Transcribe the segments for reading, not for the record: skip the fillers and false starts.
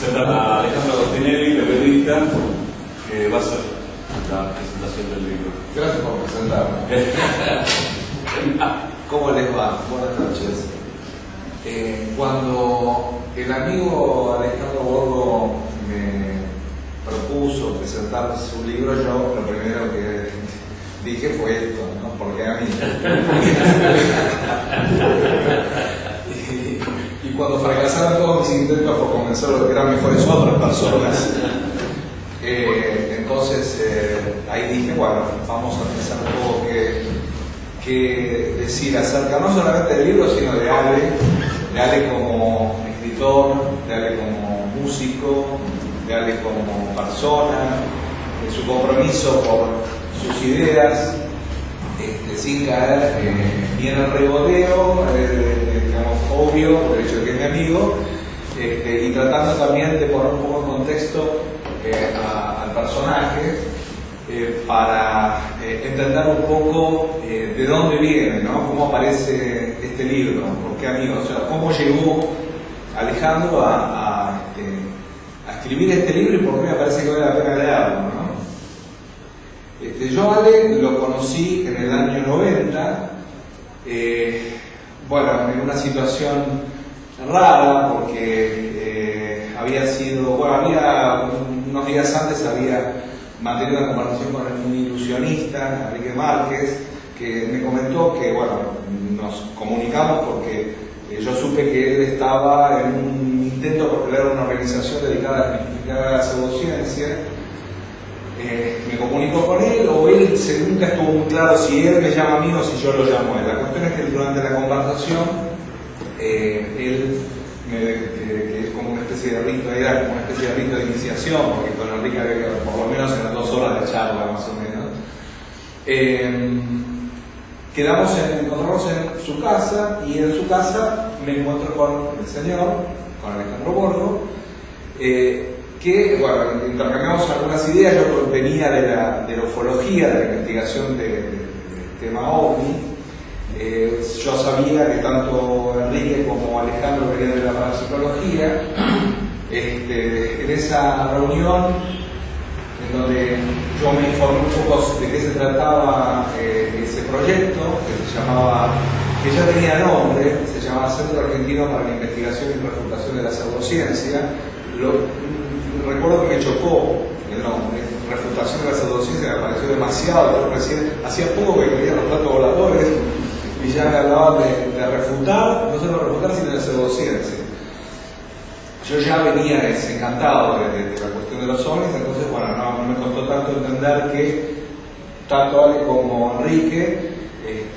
a Alejandro Agostinelli, periodista, que va a hacer la presentación del libro. Gracias por presentarme. ¿Cómo les va? Buenas noches. Cuando el amigo Alejandro Borgo me propuso presentar su libro, yo lo primero que dije fue esto, ¿no? Porque a mí. Y cuando fracasaron todos mis intentos por convencerlo de que eran mejores otras personas, entonces ahí dije, bueno, vamos a pensar un poco qué decir acerca no solamente del libro, sino de Ale como escritor, de Ale como músico, de Ale como persona, de su compromiso por sus ideas, sin caer ni en el regodeo, digamos, obvio, por el hecho de que es mi amigo, y tratando también de poner un poco en contexto al personaje para entender un poco de dónde viene, ¿no? Cómo aparece este libro, por qué amigo, o sea, cómo llegó Alejandro a escribir este libro y por qué me parece que vale la pena leerlo, ¿no? Yo a Ale lo conocí en el año 90, bueno, en una situación rara porque unos días antes había mantenido una conversación con un ilusionista, Enrique Márquez, que me comentó que, bueno, nos comunicamos porque yo supe que él estaba en un intento por crear una organización dedicada a la pseudociencia. Me comunico con él, o él nunca estuvo muy claro si él me llama a mí o si yo lo llamo a él. La cuestión es que durante la conversación, él, que es como una especie de rito, era como una especie de rito de iniciación, porque con Enrique había que, por lo menos en las 2 horas de charla, más o menos, encontramos en su casa, y en su casa me encuentro con el señor, con Alejandro Borgo, que, bueno, intercambiamos algunas ideas. Yo venía de la ufología, de la investigación del tema OVNI. Yo sabía que tanto Enrique como Alejandro venían de la parapsicología. En esa reunión, en donde yo me informé un poco de qué se trataba ese proyecto, que ya tenía nombre, se llamaba Centro Argentino para la Investigación y Refutación de la Pseudociencia. Recuerdo que me chocó el nombre, refutación de la pseudociencia, me pareció demasiado. Yo recién hacía poco que creía los platos voladores y ya me hablaban de refutar, no solo refutar, sino de pseudociencia. Yo ya venía desencantado de la cuestión de los ovnis, entonces, bueno, no me costó tanto entender que tanto Ale como Enrique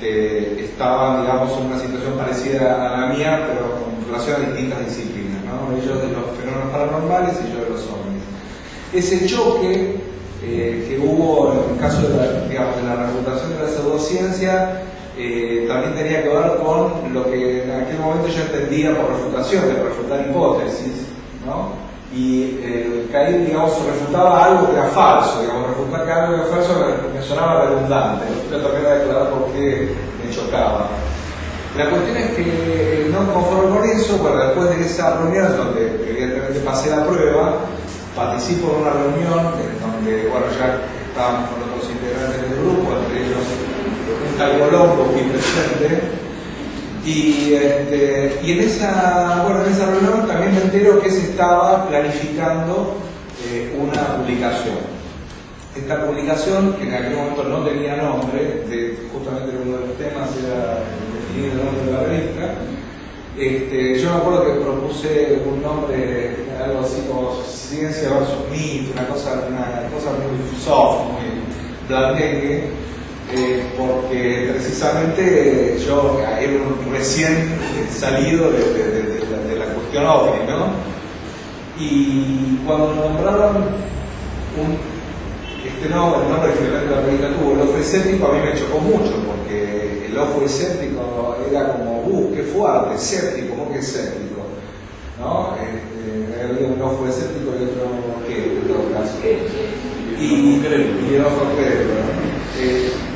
estaban, digamos, en una situación parecida a la mía, pero con relación a distintas disciplinas, ¿no? Ellos de los fenómenos paranormales y yo de los ovnis. Ese choque que hubo en el caso de la refutación de la pseudociencia también tenía que ver con lo que en aquel momento yo entendía por refutación, de refutar hipótesis, ¿no? Y Caín, digamos, refutaba algo que era falso, digamos, refutar que algo que era falso me sonaba redundante. Yo también voy a declarar por qué me chocaba. La cuestión es que no conforme con eso, bueno, después de esa reunión donde evidentemente pasé la prueba, participo en una reunión en donde, bueno, ya estábamos con otros integrantes del grupo, entre ellos un tal Colombo aquí presente, y en esa reunión también me entero que se estaba planificando una publicación. Esta publicación, que en aquel momento no tenía nombre, justamente uno de los temas era definir el nombre de la revista. Yo me acuerdo que propuse un nombre, algo así como Ciencia versus Mito, una cosa muy soft, muy blandengue, porque precisamente yo era un recién salido de la cuestión OVNI, ¿no? Y cuando nombraron el nombre que finalmente la revista tuvo, el ojo escéptico, a mí me chocó mucho, porque el ojo escéptico era como, qué fuerte, escéptico, ¿cómo que escéptico? ¿No? Había un ojo escéptico y otro que, en todo caso. Y el ojo crédulo, ¿no?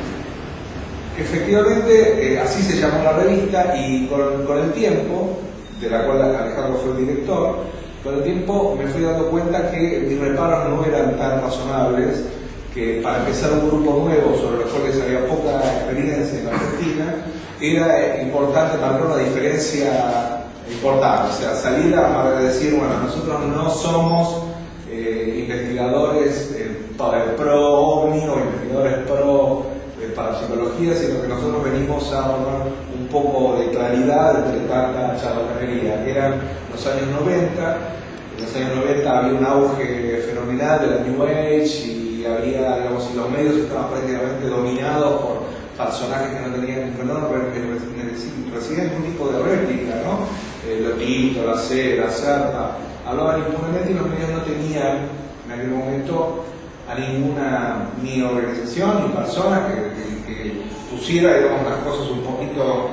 Efectivamente, así se llamó la revista, y con el tiempo, de la cual Alejandro fue el director, Con el tiempo me fui dando cuenta que mis reparos no eran tan razonables, que para empezar un grupo nuevo sobre los cuales había poca experiencia en la Argentina, era importante marcar una diferencia importante, o sea, salir a decir, bueno, nosotros no somos investigadores pro OVNI o investigadores pro parapsicología, sino que nosotros venimos a dar un poco de claridad entre tanta charlatanería. Eran los años 90, en los años 90 había un auge fenomenal de la New Age y había, digamos, y los medios estaban prácticamente dominados por personajes que no recibían ningún tipo de réplica, ¿no? Lotito, la C, la Serpa, hablaban impunemente y los medios no tenían en aquel momento a ninguna ni organización ni persona que pusiera, digamos, las cosas un poquito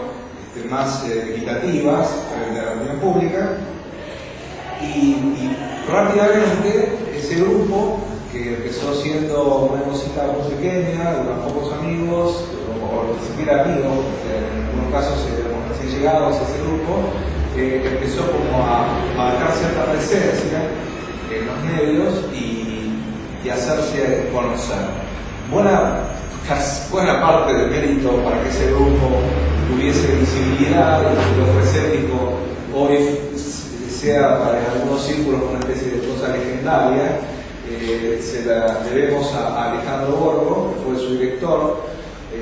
más equitativas frente a la opinión pública. Y rápidamente ese grupo, que empezó siendo una cosita muy pequeña, de unos pocos amigos, o ni siquiera amigos, en algunos casos éramos recién llegados a ese grupo, empezó como a marcar cierta presencia en los medios y hacerse conocer. Buena parte del mérito para que ese grupo tuviese visibilidad, lo escéptico hoy sea para algunos círculos una especie de cosa legendaria, se la debemos a Alejandro Borgo, que fue su director.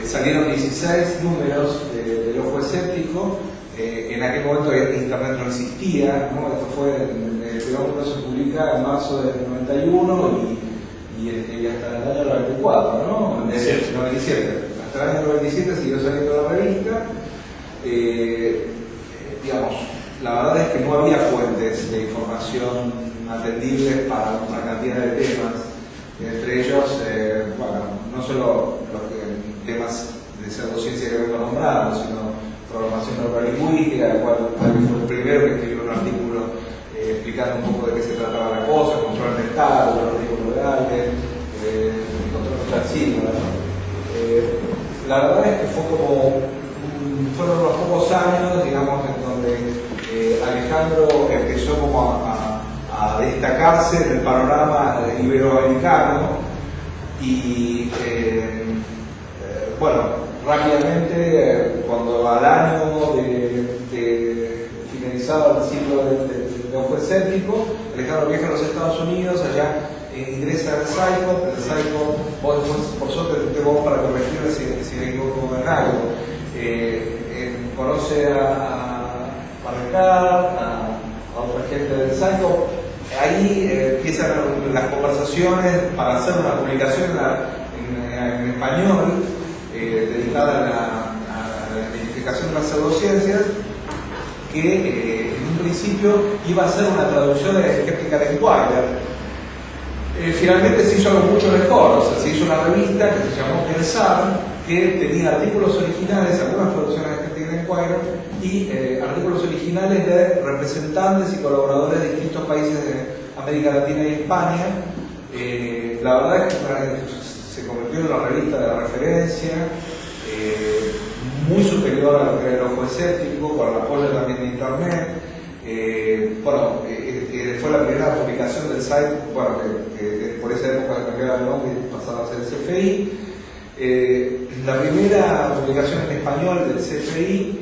Salieron 16 números del Ojo Escéptico. En aquel momento internet no existía, ¿no? Esto fue, el primer número se publica en marzo del 91 y hasta el año 94, ¿no? 97. Hasta el año 97 siguió saliendo la revista. Digamos, la verdad es que no había fuentes de información atendibles para una cantidad de temas, entre ellos, bueno, no solo los temas de pseudociencia que vengo nombrando, sino programación neurolingüística, el cual fue el primero que escribió un artículo explicando un poco de qué se trataba la cosa, control mental, los artículos legales, control mental, ¿no? La verdad es que fueron unos pocos años, digamos, en donde Alejandro empezó como a destacarse en el panorama iberoamericano y bueno, rápidamente cuando al año de finalizado el ciclo de Ojo Escéptico, Alejandro viaja a los Estados Unidos, allá ingresa al Psycho, vos después por suerte te vos para corregirle si me equivoco en algo. Conoce a Parrecar, a otra gente del Psycho. Ahí empiezan las conversaciones para hacer una publicación en español dedicada a la identificación de las pseudociencias, que en un principio iba a ser una traducción de la Skeptical Inquirer. Finalmente se hizo algo mucho mejor, o sea, se hizo una revista que se llamó Pensar, que tenía artículos originales, algunas traducciones de Skeptical Inquirer y artículos originales de representantes y colaboradores de distintos países de América Latina y España. La verdad es que se convirtió en una revista de referencia, muy superior a lo que era el Ojo Escéptico, con el apoyo también de Internet. Bueno, fue la primera publicación del site, bueno, que por esa época cambiaba el nombre y pasaba a ser CFI. La primera publicación en español del CFI,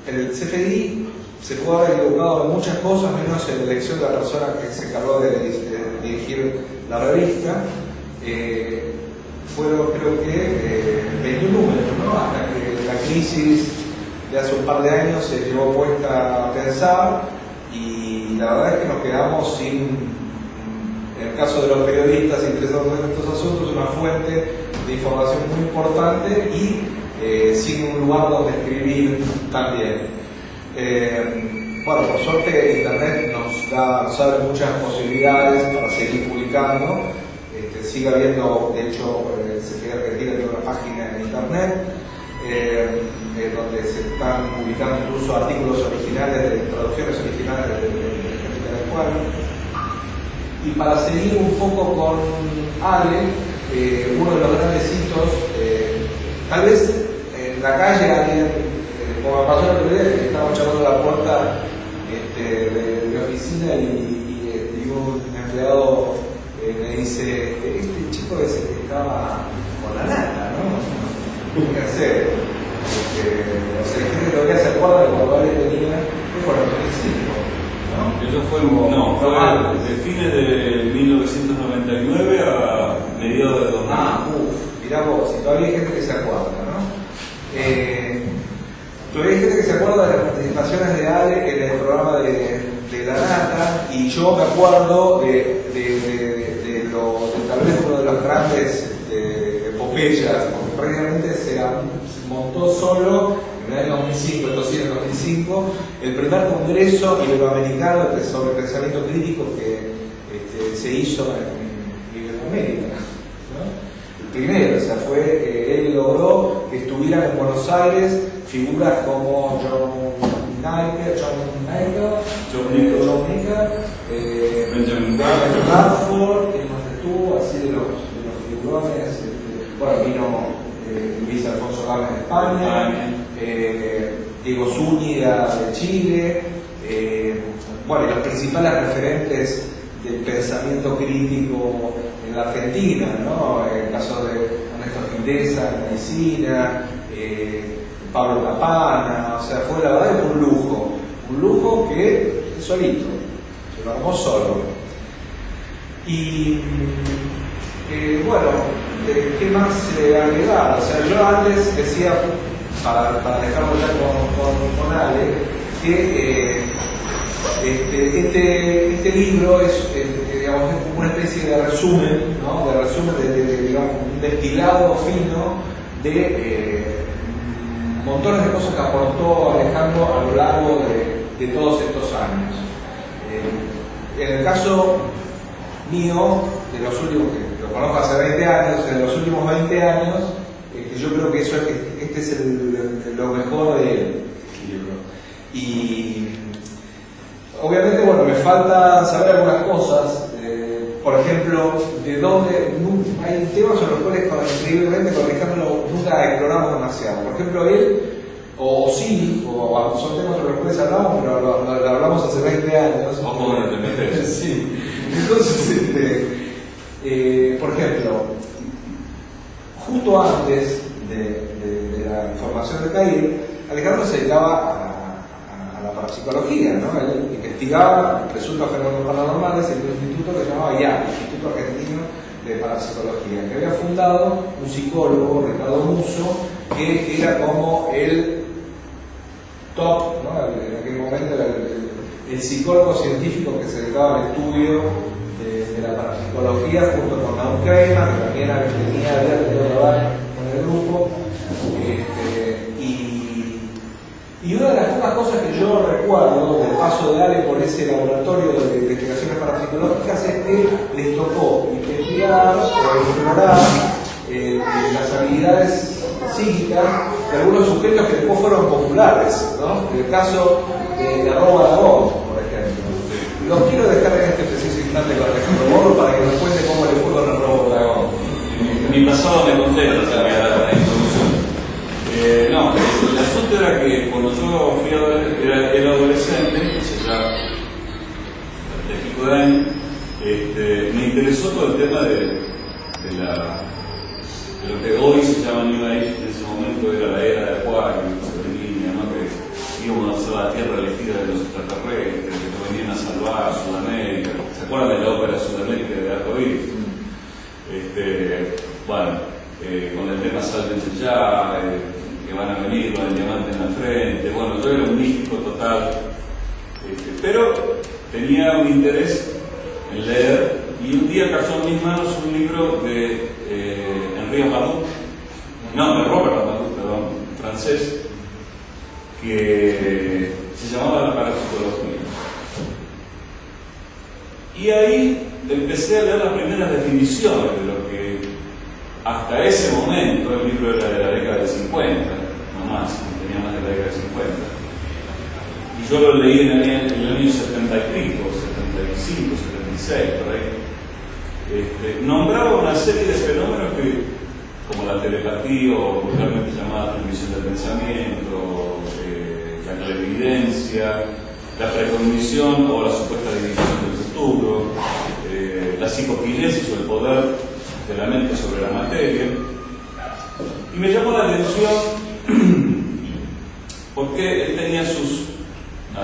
el CFI se pudo haber equivocado en muchas cosas, menos en la elección de la persona que se encargó de dirigir la revista. Fueron, creo que, 21 números, ¿no? Hasta que la crisis de hace un par de años se llevó puesta a Pensar, y la verdad es que nos quedamos sin, en el caso de los periodistas interesados en estos asuntos, una fuente de información muy importante y sin un lugar donde escribir también. Bueno, por suerte Internet nos abre muchas posibilidades para seguir publicando. Sigue habiendo, de hecho, CFI Argentina tiene una página en Internet donde se están publicando incluso artículos originales, traducciones originales de Skeptical Inquirer. Y para seguir un poco con Ale, uno de los grandes hitos, tal vez en la calle alguien, como me pasó la primera vez que estaba charlando a la puerta de oficina y un empleado me dice, este chico es el que estaba con la nata, ¿no? ¿Qué hacer? O sea, la gente todavía se acuerda de cuando él tenía, fue cuando tenía 5, ¿no? Eso fue de fines de 1999 a mediados de 2000. Mirá vos, y todavía hay gente que se acuerda, ¿no? Todavía hay gente que se acuerda de las participaciones de Ale en el programa de La Nata, y yo me acuerdo de tal vez uno de los grandes epopeyas, porque prácticamente se montó solo en el año 2005, entonces en 2005, el primer congreso iberoamericano sobre pensamiento crítico que se hizo en Iberoamérica, ¿no? El primero, o sea, él logró que estuvieran en Buenos Aires figuras como John Nickel, Benjamin Bradford, que más estuvo, así de los figurones. Bueno, vino Luis Alfonso Gámez de España, Diego Zúñiga de Chile, bueno, y los principales referentes del pensamiento crítico en la Argentina, ¿no? El caso de Ernesto Gildesa en medicina, Pablo Capana, o sea, fue la verdad que un lujo que solito, se lo armó solo. Y bueno, ¿qué más agregar? O sea, yo antes decía, para dejarlo ya con Ale, que este libro es digamos, una especie de resumen, ¿no? De resumen digamos, un destilado fino de montones de cosas que aportó Alejandro a lo largo de todos estos años. En el caso mío, de los últimos, que lo conozco hace 20 años, en los últimos 20 años, que yo creo que este es lo mejor del libro. Y obviamente, bueno, me falta saber algunas cosas. Por ejemplo, de dónde hay temas sobre los cuales increíblemente con Alejandro nunca exploramos demasiado. Por ejemplo, él, o sí, o son temas sobre los cuales hablamos, pero lo hablamos hace 20 años. Ojo donde te metes. Sí. Entonces, por ejemplo, justo antes de la formación de CAIR, Alejandro se dedicaba a la parapsicología, ¿no? Él investigaba presuntos fenómenos paranormales en un instituto que se llamaba IAP, Instituto Argentino de Parapsicología, que había fundado un psicólogo, Ricardo Musso, que era como el top, ¿no? En aquel momento era el psicólogo científico que se dedicaba al estudio de la parapsicología, junto con Naum Crema, que también había tenido trabajo con el grupo. Y una de las pocas cosas que yo recuerdo del paso de Ale por ese laboratorio de investigaciones parapsicológicas es que les tocó investigar o explorar las habilidades psíquicas de algunos sujetos que después fueron populares, ¿no? En el caso de Robo Aragón, por ejemplo. Los quiero dejar en este preciso instante con Alejandro Borro para que nos cuente cómo le fue con el Robo Aragón. Mi pasado me contenta, se me ha dado la introducción. No, el asunto era que cuando yo fui era adolescente, hace ya 30 y pico de años, me interesó todo el tema de lo que hoy se llama New Age. En ese momento era la era de Acuario, ¿no? Que íbamos a ser la tierra elegida de los extraterrestres, que venían a salvar a Sudamérica. ¿Se acuerdan de la ópera Sudamérica de Arcoíris? Bueno, con el tema Sálvense ya, que van a venir con el diamante en la frente. Bueno, yo era un místico total, pero tenía un interés en leer, y un día cayó en mis manos un libro de Robert Amadou, perdón, francés, que se llamaba La Parapsicología. Y ahí empecé a leer las primeras definiciones de lo que hasta ese momento, el libro era de la década de 50, no más, tenía más de la década de 50. Y yo lo leí en el año 70 y pico, 75, 76, por ahí. Nombraba una serie de fenómenos que, como la telepatía, o vulgarmente llamada transmisión del pensamiento, la clarividencia, la precognición o la supuesta división del futuro, la psicoquinesis o el poder de la mente sobre la materia. Y me llamó la atención porque él tenía sus,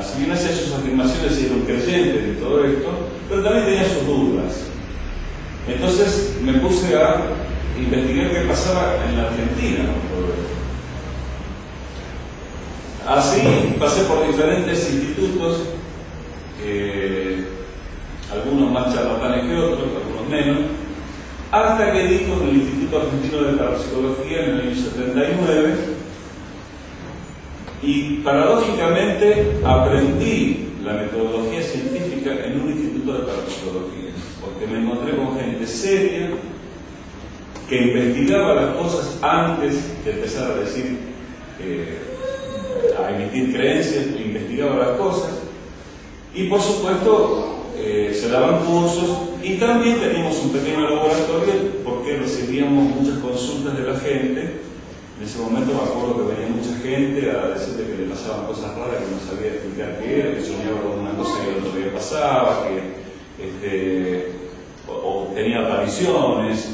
si bien hacía sus afirmaciones y era un creyente de todo esto, pero también tenía sus dudas. Entonces me puse a investigar qué pasaba en la Argentina con todo esto. Así pasé por diferentes institutos, algunos más charlatanes que otros, algunos menos, hasta que di con el Instituto Argentino de Parapsicología en el año 79, y paradójicamente aprendí la metodología científica en un instituto de parapsicología, porque me encontré con gente seria que investigaba las cosas antes de empezar a decir, a emitir creencias, investigaba las cosas, y por supuesto se daban cursos, y también teníamos un pequeño laboratorio porque recibíamos muchas consultas de la gente. En ese momento me acuerdo que venía mucha gente a decirle que le pasaban cosas raras, que no sabía explicar qué era, que soñaba con una cosa y el otro día pasaba, que o tenía apariciones.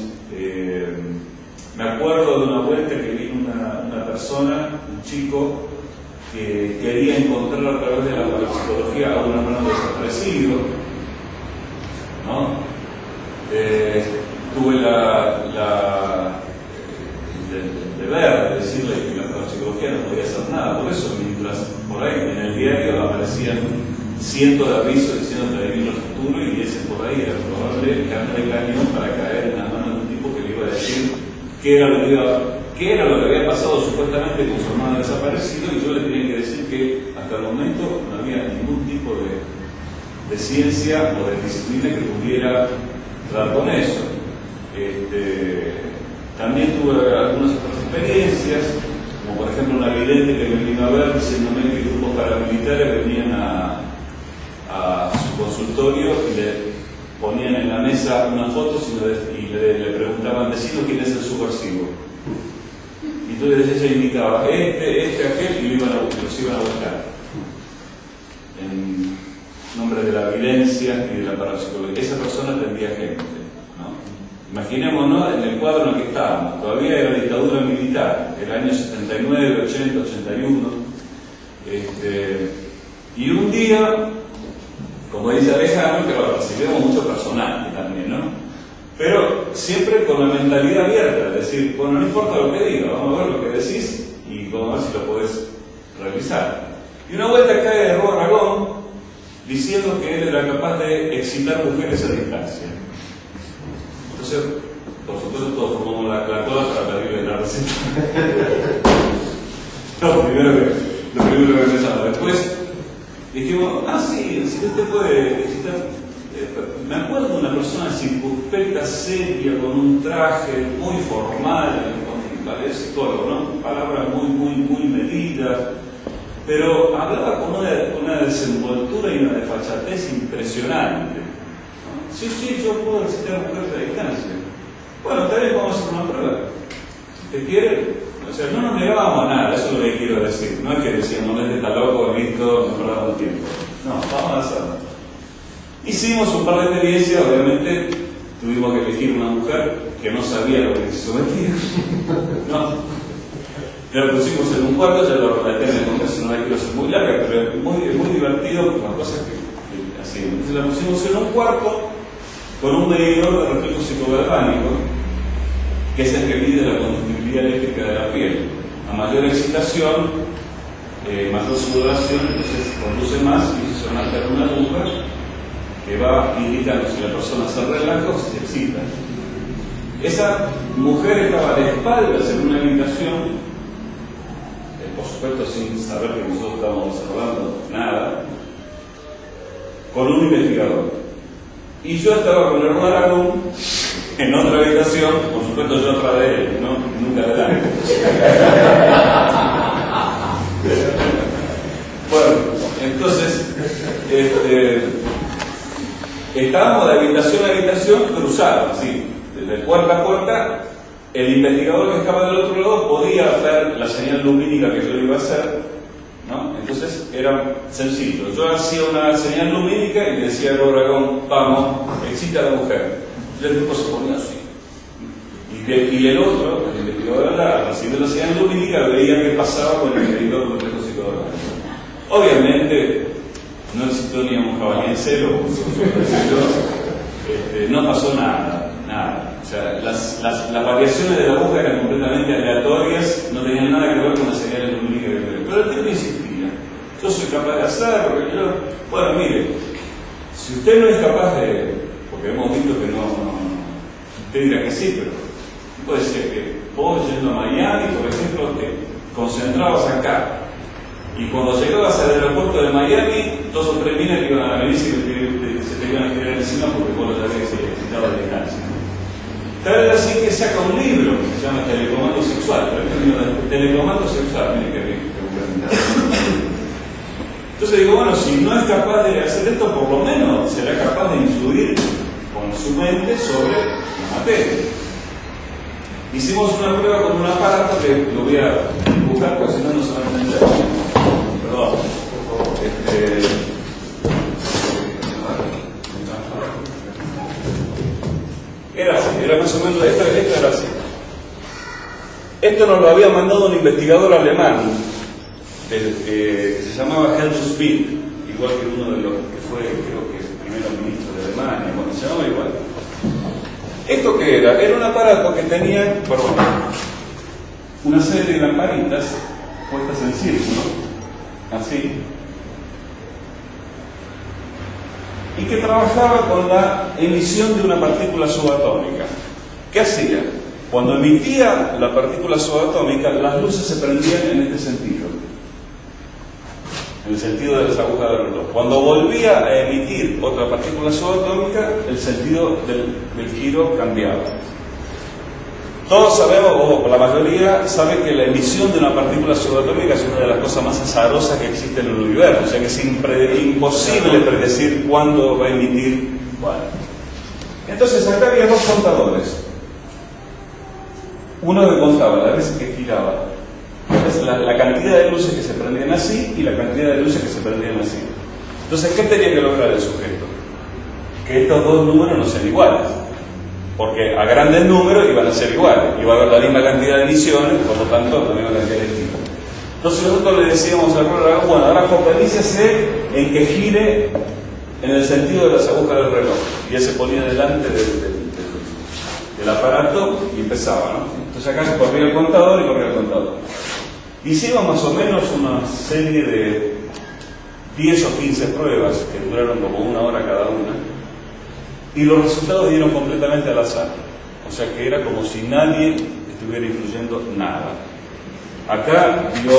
Me acuerdo de una vuelta que vino una persona, un chico, que quería encontrar a través de la parapsicología a un hermano desaparecido, ¿no? Tuve de ver, de decirle que la parapsicología no podía hacer nada. Por eso, mientras por ahí en el diario aparecían cientos de avisos diciendo que adivino el futuro, y ese por ahí era probable carne de cañón para caer en las manos de un tipo que le iba a decir qué era lo que había pasado supuestamente con su hermano desaparecido, y yo le tenía que decir que hasta el momento no había ningún tipo de ciencia o de disciplina que pudiera dar con eso. También tuve algunas otras experiencias, como por ejemplo una vidente que me vino a ver diciéndome que grupos paramilitares venían a su consultorio y le ponían en la mesa unas fotos y le preguntaban, decinos quién es el subversivo. Y entonces ella indicaba aquel, y los iban a buscar. En nombre de la evidencia y de la parapsicología. Esa persona atendía gente, ¿no? Imaginémonos en el cuadro en el que estábamos. Todavía era dictadura militar, el año 79, 80, 81. Y un día, como dice Alejandro, que recibimos mucho personal también, ¿no? Pero siempre con la mentalidad abierta, es decir, bueno, no importa lo que diga, vamos a ver lo que decís y vamos a ver si lo podés revisar. Y una vuelta cae de Roa Aragón diciendo que él era capaz de excitar mujeres a distancia. Entonces, por supuesto, todos formamos la cola para pedirle la receta. Lo primero que pensamos. Después dijimos, sí, si usted puede excitar. Me acuerdo de una persona circunspecta, seria, con un traje muy formal, parece psicólogo, ¿no? Palabras muy medidas, pero hablaba con una desenvoltura y una desfachatez impresionante, ¿no? Sí, yo puedo excitar mujeres a distancia. Bueno, tal vez vamos a hacer una prueba. Si usted quiere, o sea, no nos negábamos a nada, eso es lo que quiero decir. No es que decíamos, no está loco, listo, nos perdamos tiempo. No, vamos a hacerlo. Hicimos un par de experiencias, obviamente tuvimos que elegir una mujer que no sabía lo que se sometía. No. La pusimos en un cuarto, ya lo relaté en el congreso, no la quiero hacer muy larga, pero es muy divertido con cosas que así. Entonces la pusimos en un cuarto con un medidor de reflejo psicogalvánico, que es el que mide la conductividad eléctrica de la piel. A mayor excitación, mayor sudoración, entonces conduce más y eso se marca en una aguja que va indicando si la persona se relaja o se excita. Esa mujer estaba de espaldas en una habitación, por supuesto sin saber que nosotros estábamos observando nada, con un investigador. Y yo estaba con el hermano Aragón en otra habitación, por supuesto yo atrás de él, ¿no? Nunca adelante. Bueno, entonces, estábamos de habitación a habitación cruzados, así, de puerta a puerta. El investigador que estaba del otro lado podía ver la señal lumínica que yo iba a hacer, ¿no? Entonces era sencillo. Yo hacía una señal lumínica y decía al Obregón, vamos, excita a la mujer. Y el tipo se ponía así. Y el otro, el investigador, al recibir la señal lumínica, veía qué pasaba con el medidor complejo psicodramático. Obviamente, no existió ni un jabalí en celo, no pasó nada. O sea, las variaciones de la aguja eran completamente aleatorias, no tenían nada que ver con las señales lumínicas que veía. Pero el tipo insistía, yo soy capaz de hacerlo, bueno, mire, si usted no es capaz de, porque hemos visto que usted dirá que sí, pero puede ser que vos yendo a Miami, por ejemplo, te concentrabas acá, y cuando llegabas al aeropuerto de Miami, 2 o 3 minas que iban a venir y se te iban a quedar encima porque vos lo habías excitado de distancia. Tal vez así que saca un libro que se llama Telecomando Sexual, pero el término de telecomando sexual, miren que bien. Entonces digo, bueno, si no es capaz de hacer esto, por lo menos será capaz de influir con su mente sobre la materia. Hicimos una prueba con un aparato que lo voy a buscar porque si no, no se van a entender. Perdón. Era así, era más o menos, esto era así. Esto nos lo había mandado un investigador alemán que se llamaba Helmut Schmidt, igual que uno de los que fue, creo que el primer ministro de Alemania, bueno, se llamaba igual. ¿Esto qué era? Era un aparato que tenía, una serie de lamparitas puestas en círculo, así, y que trabajaba con la emisión de una partícula subatómica. ¿Qué hacía? Cuando emitía la partícula subatómica, las luces se prendían en este sentido, en el sentido de las agujas del reloj. Cuando volvía a emitir otra partícula subatómica, el sentido del giro cambiaba. Todos sabemos, o la mayoría sabe, que la emisión de una partícula subatómica es una de las cosas más azarosas que existe en el universo, o sea que es imposible predecir cuándo va a emitir. Bueno. Entonces acá había 2 contadores. Uno que contaba las veces que giraba, la cantidad de luces que se prendían así y la cantidad de luces que se prendían así. Entonces, ¿qué tenía que lograr el sujeto? Que estos 2 números no sean iguales. Porque a grandes números iban a ser iguales, iba a haber la misma cantidad de emisiones, por lo tanto la misma cantidad de giros. Entonces nosotros le decíamos al reloj, bueno, ahora focalícese en que gire en el sentido de las agujas del reloj. Y él se ponía delante del aparato y empezaba, ¿no? Entonces acá corría el contador y corría el contador. Hicimos más o menos una serie de 10 o 15 pruebas que duraron como 1 hora cada una. Y los resultados dieron completamente al azar. O sea que era como si nadie estuviera influyendo nada. Acá dio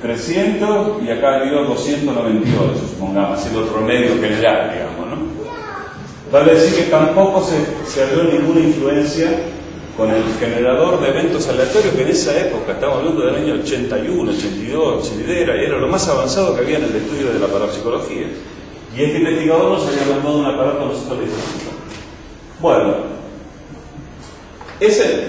300 y acá dio 298, supongamos, haciendo el promedio general, digamos, ¿no? Vale decir que tampoco se halló ninguna influencia con el generador de eventos aleatorios, que en esa época, estamos hablando del año 81, 82, 83, era lo más avanzado que había en el estudio de la parapsicología. Y este investigador nos había mandado un aparato a nosotros. Bueno, ese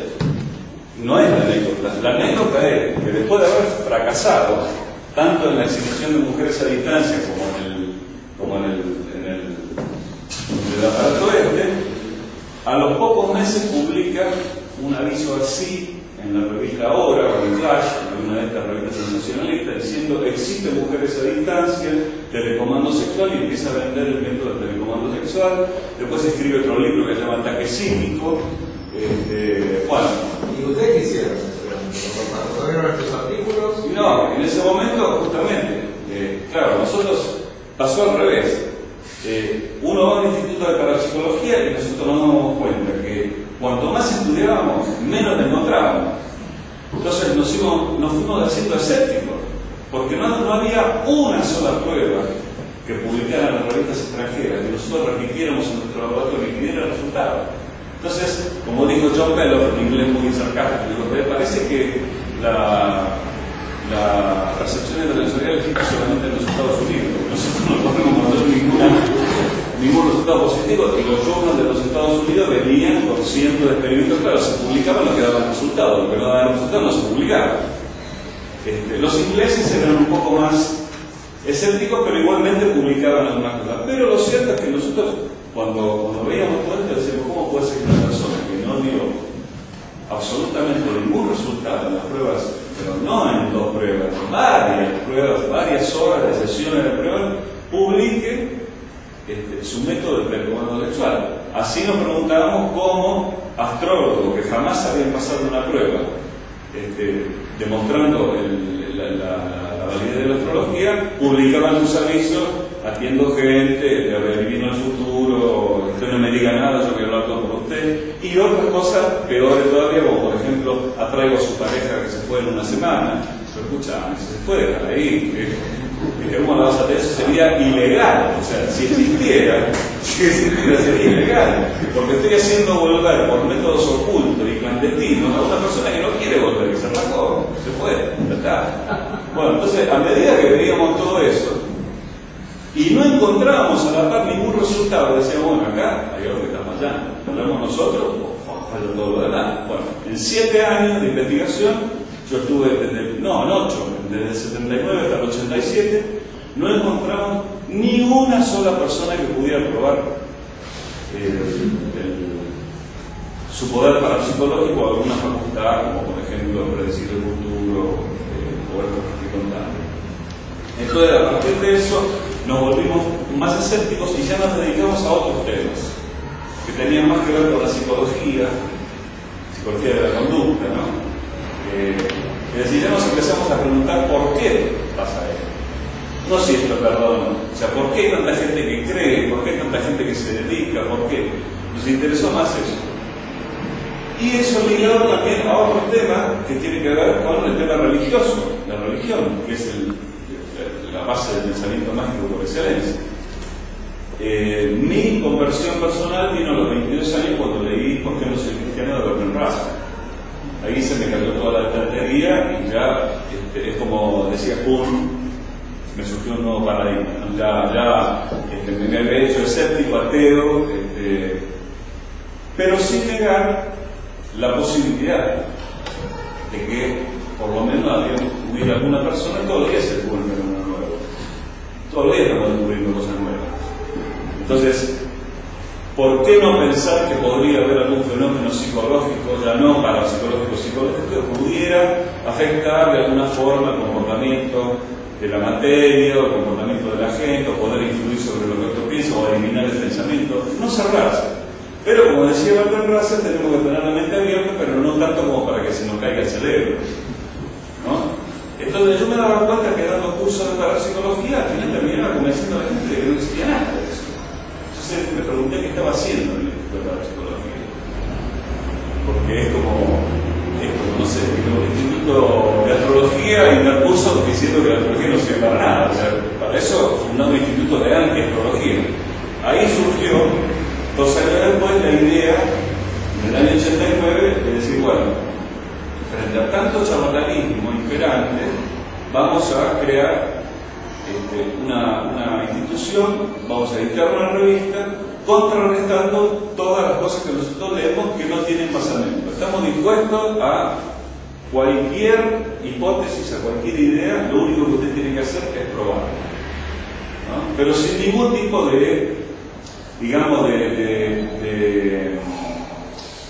no es la anécdota. La anécdota es que después de haber fracasado, tanto en la exhibición de mujeres a distancia como en el aparato a los pocos meses publica un aviso así en la revista Hora o en Flash, en una de estas revistas sensacionalistas, diciendo existe mujeres a distancia, telecomando sexual, y empieza a vender el método de telecomando sexual. Después escribe otro libro que se llama Ataque Psíquico. Bueno. ¿Y ustedes qué hicieron? ¿Recorrieron estos artículos? No, en ese momento justamente, claro, nosotros pasó al revés. Uno va a un instituto de parapsicología y nosotros nos damos cuenta que cuanto más estudiábamos, menos encontrábamos. Entonces nos fuimos haciendo escépticos, porque no había una sola prueba que publicaran las revistas extranjeras, que nosotros repitiéramos en nuestro laboratorio y que diera resultados. Entonces, como dijo John Pellow, en inglés muy sarcástico, dijo, me parece que la recepción internacional existe solamente en los Estados Unidos. Nosotros no podemos mandar ningún resultado positivo, y los journals de los Estados Unidos venían con cientos de experimentos, claro, se publicaban los que daban resultados, lo que no daban resultados no se publicaba. Los ingleses eran un poco más escépticos, pero igualmente publicaban algunas cosas. Pero lo cierto es que nosotros, cuando veíamos todo esto, decíamos, ¿cómo puede ser que una persona que no dio absolutamente ningún resultado en las pruebas, pero no en 2 pruebas, varias pruebas, varias horas de sesiones de pruebas, publique su método de precomando textual? Así nos preguntábamos cómo astrólogos que jamás habían pasado una prueba, demostrando la validez de la astrología, publicaban sus avisos, atiendo gente, adivino el futuro, usted no me diga nada, yo voy a hablar todo por usted, y otras cosas peores todavía, como por ejemplo, atraigo a su pareja que se fue en una semana. Pero escucha, si se puede dejar ahí, ¿cómo la vas a tener? Eso sería ilegal. O sea, si existiera sería ilegal, porque estoy haciendo volver por métodos ocultos y clandestinos a una persona que no quiere volver, que se arrancó, se fue, ya está. Bueno, entonces, a medida que veíamos todo eso y no encontrábamos a la par ningún resultado, decíamos, bueno, acá hay algo que está fallando, hablamos nosotros o falla todo lo demás. Bueno, en 7 años de investigación, yo estuve en 8, desde el 79 hasta el 87, no encontramos ni una sola persona que pudiera probar su poder parapsicológico o alguna facultad, como por ejemplo predecir el futuro o el que contable. Entonces, a partir de eso, nos volvimos más escépticos y ya nos dedicamos a otros temas que tenían más que ver con la psicología de la conducta, ¿no? Es decir, ya nos empezamos a preguntar por qué pasa esto. No si esto es verdad o no. O sea, ¿por qué hay tanta gente que cree? ¿Por qué hay tanta gente que se dedica? ¿Por qué? Nos interesó más eso. Y eso ligado también a otro tema que tiene que ver con el tema religioso, la religión, que es la base del pensamiento mágico por excelencia. Mi conversión personal vino a los 22 años cuando leí ¿Por qué no soy cristiano? De Bertrand Russell. Ahí se me cayó toda la estantería y ya es como decía Kuhn, me surgió un nuevo paradigma, ¿no? Me había hecho escéptico, ateo, pero sin negar la posibilidad de que por lo menos hubiera alguna persona. Todos los días se descubren fenómenos nuevos, todos los días estamos descubriendo cosas nuevas. Entonces, ¿por qué no pensar que podría haber algún fenómeno psicológico, ya no parapsicológico, que pudiera afectar de alguna forma el comportamiento de la materia o el comportamiento de la gente, o poder influir sobre lo que otro piensa o eliminar el pensamiento? No cerrarse. Pero como decía Bertrand Russell, tenemos que tener la mente abierta, pero no tanto como para que se nos caiga el cerebro, ¿no? Entonces yo me daba cuenta que dando cursos de parapsicología, al final terminaba convenciendo a la gente de que no existía nada de eso. Me pregunté qué estaba haciendo en el Instituto de Parapsicología, porque es como, no sé, un instituto de astrología y dar cursos diciendo que la astrología no sirve para nada. O sea, para eso fundamos un instituto de anti-astrología. Ahí surgió, 2 años después, la idea, en el año 89, de decir, bueno, frente a tanto charlatanismo imperante, vamos a crear una institución, vamos a editar una revista contrarrestando todas las cosas que nosotros leemos que no tienen basamento. Estamos dispuestos a cualquier hipótesis, a cualquier idea. Lo único que usted tiene que hacer es probar, ¿no? Pero sin ningún tipo de, digamos, de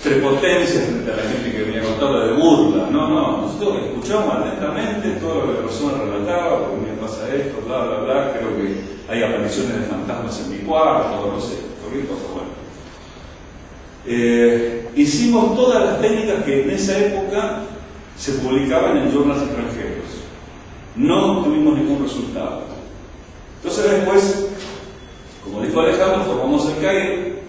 prepotencia frente a la gente que venía a contarla, de burla. No, nosotros escuchamos atentamente todo lo que la persona relataba, porque me pasa esto, bla, bla, bla, creo que hay apariciones de fantasmas en mi cuarto, no sé, cualquier cosa. Bueno, hicimos todas las técnicas que en esa época se publicaban en journals extranjeros. No tuvimos ningún resultado. Entonces después, como dijo Alejandro, formamos el CAIR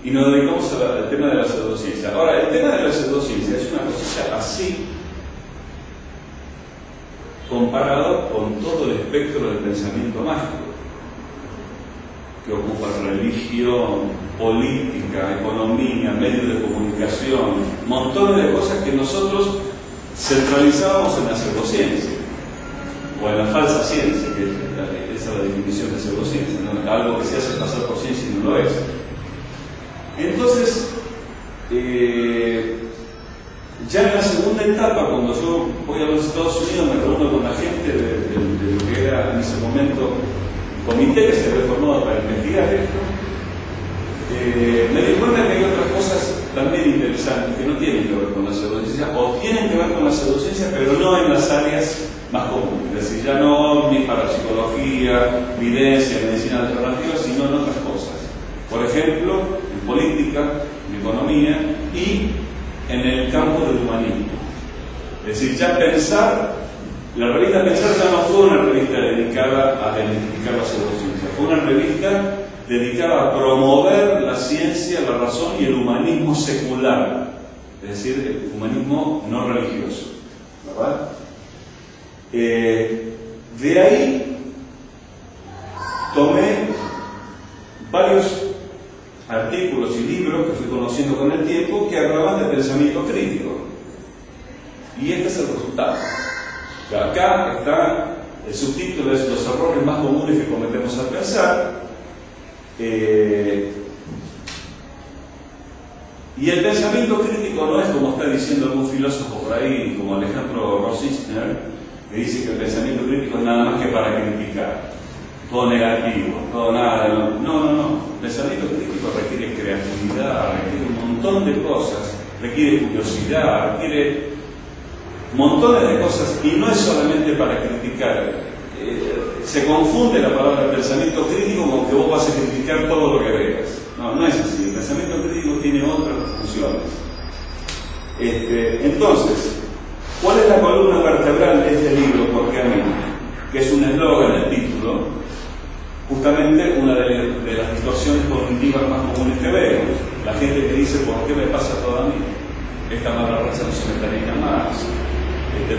y nos dedicamos al tema de la pseudociencia. Ahora, el tema de la pseudociencia es una cosita así comparado con todo el espectro del pensamiento mágico, que ocupa religión, política, economía, medios de comunicación, montones de cosas que nosotros centralizábamos en la pseudociencia, o en la falsa ciencia, que esa es la definición de pseudociencia, ¿no? Algo que se hace pasar por ciencia y no lo es. Entonces, Ya en la segunda etapa, cuando yo voy a los Estados Unidos, me reúno con la gente de lo que era en ese momento el comité que se había formado para investigar esto, me di cuenta que hay otras cosas también interesantes que no tienen que ver con la pseudociencia, o tienen que ver con la pseudociencia, pero no en las áreas más comunes, es decir, ya no ni parapsicología, evidencia, medicina alternativa, sino en otras cosas. Por ejemplo, en política, en economía y en el campo del humanismo. Es decir, ya pensar, la revista Pensar ya no fue una revista dedicada a identificar la pseudociencia, fue una revista dedicada a promover la ciencia, la razón y el humanismo secular, es decir, el humanismo no religioso, ¿verdad? De ahí tomé varios artículos y libros que fui conociendo con el tiempo que hablaban de pensamiento crítico. Y este es el resultado. Acá está el subtítulo, es los errores más comunes que cometemos al pensar. Y el pensamiento crítico no es como está diciendo algún filósofo por ahí, como Alejandro Rosichner, que dice que el pensamiento crítico es nada más que para criticar, todo negativo, todo nada. No. El pensamiento crítico requiere creatividad, requiere un montón de cosas, requiere curiosidad, requiere montones de cosas, y no es solamente para criticar. Se confunde la palabra pensamiento crítico con que vos vas a criticar todo lo que veas. No es así. El pensamiento crítico tiene otras funciones. Entonces, ¿cuál es la columna vertebral de este libro? ¿Por qué a mí? Que es un eslogan, el título, justamente una de las distorsiones cognitivas más comunes que vemos. La gente que dice, ¿por qué me pasa todo a mí? Esta mala raza no se me termina más.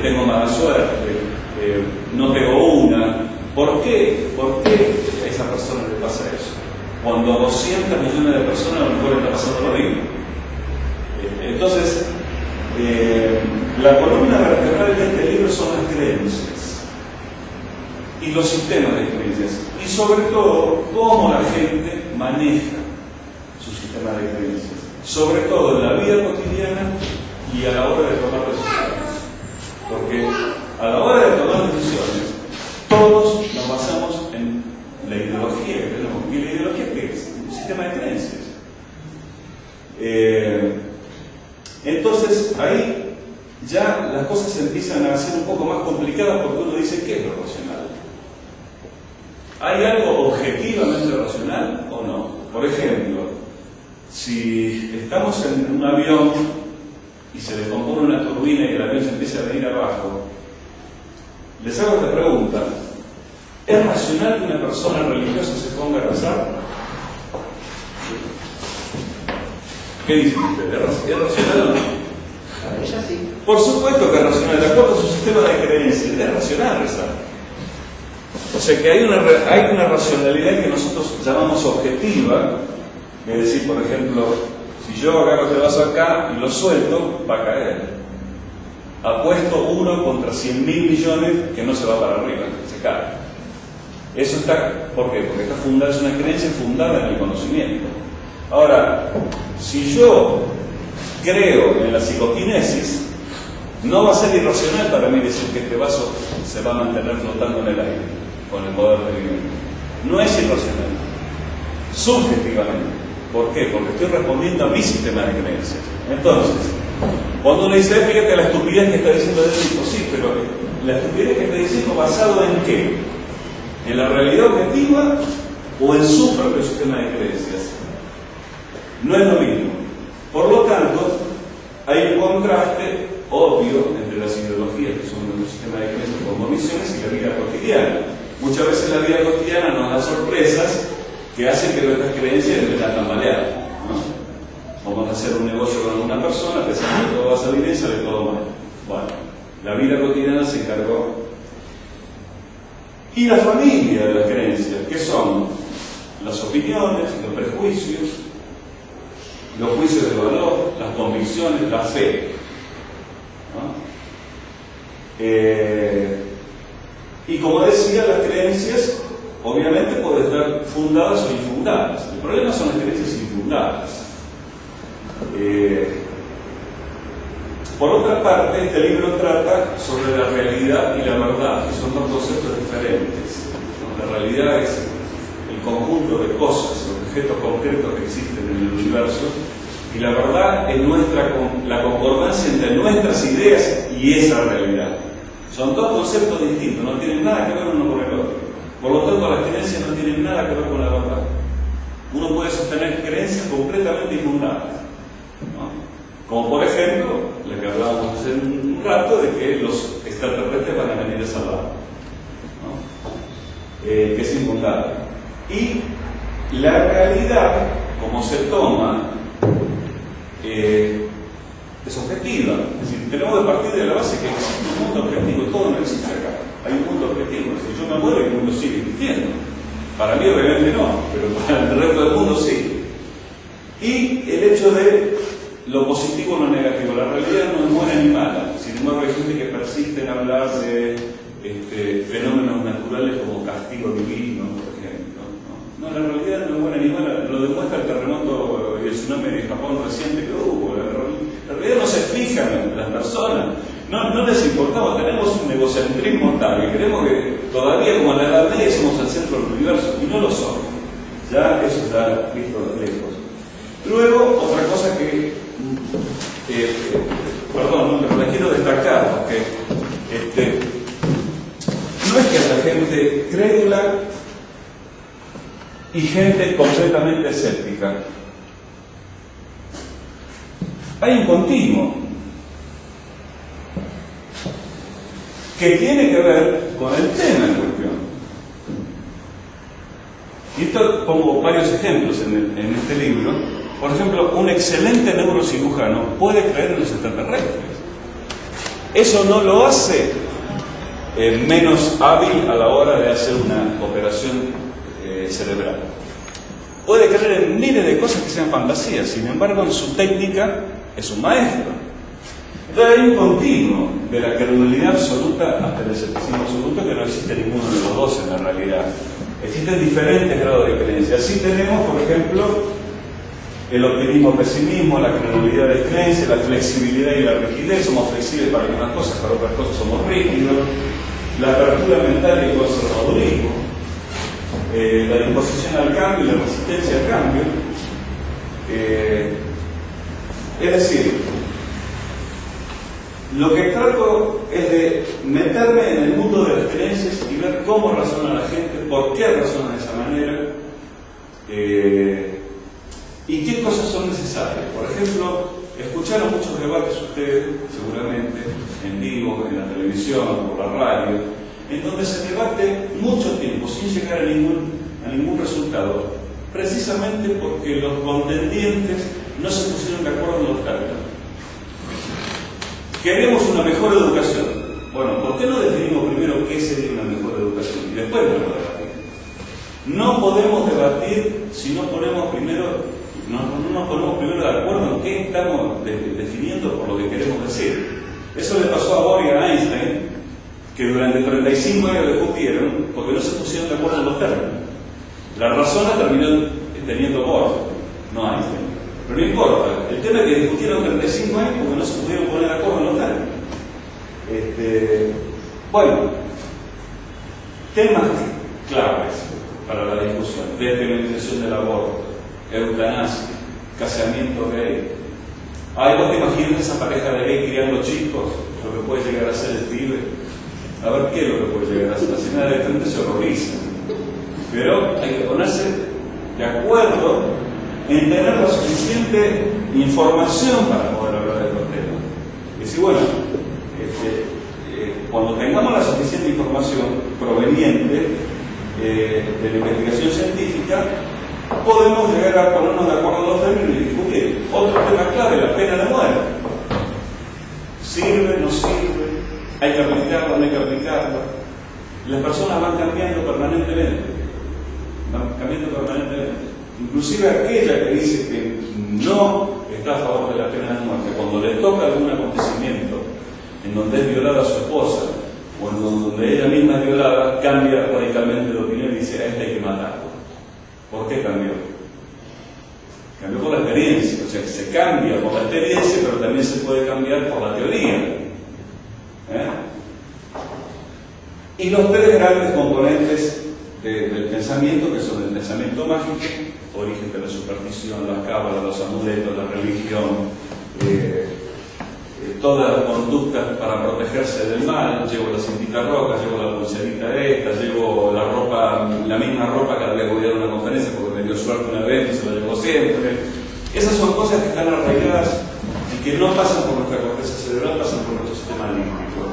Tengo mala suerte. No pego una. ¿Por qué a esa persona le pasa eso? Cuando a 200 millones de personas a lo mejor le está pasando lo mismo. Entonces, la columna vertebral de este libro son las creencias y los sistemas de creencias, y sobre todo cómo la gente maneja su sistema de creencias, sobre todo en la vida cotidiana y a la hora de tomar decisiones. Porque a la hora de tomar decisiones, todos nos basamos en la ideología que tenemos. ¿Y la ideología qué es? Un sistema de creencias. Entonces, ahí ya las cosas empiezan a ser un poco más complicadas, porque uno dice, ¿qué es lo racional? ¿Hay algo objetivamente racional o no? Por ejemplo, si estamos en un avión y se descompone una turbina y el avión se empieza a venir abajo, les hago esta pregunta: ¿es racional que una persona religiosa se ponga a rezar? ¿Qué dicen ustedes? ¿Es racional o no? Para ella sí. Por supuesto que es racional, de acuerdo a su sistema de creencias, es racional rezar. O sea que hay una racionalidad que nosotros llamamos objetiva, es decir, por ejemplo, si yo agarro este vaso acá y lo suelto, va a caer. Apuesto 1 contra 100.000 millones que no se va para arriba, se cae. Eso está, ¿por qué? Porque está fundada, es una creencia fundada en el conocimiento. Ahora, si yo creo en la psicoquinesis, no va a ser irracional para mí decir que este vaso se va a mantener flotando en el aire con el poder de vivir. No es irracional, subjetivamente. ¿Por qué? Porque estoy respondiendo a mi sistema de creencias. Entonces, cuando uno dice, fíjate la estupidez que está diciendo de tipo, sí, pero la estupidez que está diciendo, ¿basado en qué? ¿En la realidad objetiva o en su propio sistema de creencias? No es lo mismo. Por lo tanto, hay un contraste obvio entre las ideologías, que son nuestro sistema de creencias como misiones, y la vida cotidiana. Muchas veces la vida cotidiana nos da sorpresas que hacen que nuestras creencias empiecen a tambalear, ¿no? Vamos a hacer un negocio con alguna persona, pensando que todo va a salir bien, sale todo mal. Bueno, la vida cotidiana se encargó. Y la familia de las creencias, que son las opiniones, los prejuicios, los juicios de valor, las convicciones, la fe, ¿no? Y como decía, las creencias obviamente pueden estar fundadas o infundadas. El problema son las creencias infundadas. Por otra parte, este libro trata sobre la realidad y la verdad, que son dos conceptos diferentes. La realidad es el conjunto de cosas, objetos concretos que existen en el universo, y la verdad es la concordancia entre nuestras ideas y esa realidad. Son dos conceptos distintos, no tienen nada que ver uno con el otro. Por lo tanto, las creencias no tienen nada que ver con la verdad. Uno puede sostener creencias completamente infundadas, ¿no? Como por ejemplo, la que hablábamos hace un rato, de que los extraterrestres van a venir a salvar, ¿no? Que es infundada. Y la realidad, como se toma, es objetiva. Es decir, tenemos que partir de la base que existe un mundo objetivo. Todo no existe acá. Hay un mundo objetivo. Si yo me muero, el mundo sigue existiendo. Para mí obviamente no, pero para el resto del mundo sí. Y el hecho de lo positivo o lo negativo. La realidad no es buena ni mala. Sin embargo, hay gente que persiste en hablar de fenómenos naturales como castigo divino, por ejemplo. No, la realidad no es buena ni mala. Lo demuestra el terremoto y el tsunami de Japón reciente que hubo. La realidad no se fija en las personas. No les importamos, tenemos un egocentrismo tal que creemos que todavía como en la Edad Media somos el centro del universo, y no lo somos. Ya eso está visto de lejos. Luego, otra cosa que pero la quiero destacar, porque no es que haya gente crédula y gente completamente escéptica. Hay un continuo que tiene que ver con el tema en cuestión. Y esto pongo varios ejemplos en este libro. Por ejemplo, un excelente neurocirujano puede creer en los extraterrestres. Eso no lo hace menos hábil a la hora de hacer una operación cerebral. Puede creer en miles de cosas que sean fantasías, sin embargo, en su técnica es un maestro. Entonces hay un continuo de la credulidad absoluta hasta el escepticismo absoluto, que no existe ninguno de los dos en la realidad. Existen diferentes grados de creencia. Así tenemos, por ejemplo, el optimismo-pesimismo, la credulidad de creencia, la flexibilidad y la rigidez. Somos flexibles para algunas cosas, para otras cosas somos rígidos. La apertura mental y el conservadurismo, la disposición al cambio y la resistencia al cambio. Es decir, lo que trato es de meterme en el mundo de las creencias y ver cómo razona la gente, por qué razona de esa manera, y qué cosas son necesarias. Por ejemplo, escucharon muchos debates ustedes, seguramente, en vivo, en la televisión, por la radio, en donde se debate mucho tiempo sin llegar a ningún resultado, precisamente porque los contendientes no se pusieron de acuerdo en los términos. Queremos una mejor educación. Bueno, ¿por qué no definimos primero qué sería una mejor educación? Y después podemos debatir. No podemos debatir si no ponemos primero... No nos ponemos primero de acuerdo en qué estamos definiendo por lo que queremos decir. Eso le pasó a Bohr y a Einstein, que durante 35 años discutieron porque no se pusieron de acuerdo en los términos. La razón la terminó teniendo Bohr, no Einstein. Pero no importa, el tema es que discutieron 35 años porque no se pudieron poner de acuerdo en los términos. Bueno, temas claves para la discusión: despenalización del aborto, eutanasia, casamiento gay. ¿Vos te imaginas esa pareja de gay criando chicos? Lo que puede llegar a ser el pibe. A ver qué es lo que puede llegar a ser. La señora de frente se horroriza. Pero hay que ponerse de acuerdo en tener la suficiente información para poder hablar de estos temas. Y decir, bueno, cuando tengamos la suficiente información proveniente de la investigación científica, podemos llegar a ponernos de acuerdo en los términos y discutir. Otro tema clave, la pena de muerte. ¿Sirve? ¿No sirve? ¿Hay que aplicarla? ¿No hay que aplicarla? Las personas van cambiando permanentemente. Inclusive aquella que dice que no está a favor de la pena de muerte, cuando le toca algún acontecimiento en donde es violada su esposa o en donde ella misma es violada, cambia radicalmente de opinión y dice: a esta hay que matarlo. ¿Por qué cambió? cambió por la experiencia, o sea que se cambia por la experiencia, pero también se puede cambiar por la teoría. Y los tres grandes componentes del pensamiento, que son el pensamiento mágico, origen de la superstición, las cábalas, los amuletos, la religión, todas las conductas para protegerse del mal. Llevo la cintita roja, llevo la pulserita esta, llevo la ropa, la misma ropa cada vez que voy a dar una conferencia porque me dio suerte una vez y se la llevo siempre. Esas son cosas que están arraigadas y que no pasan por nuestra corteza cerebral, pasan por nuestro sistema límbico,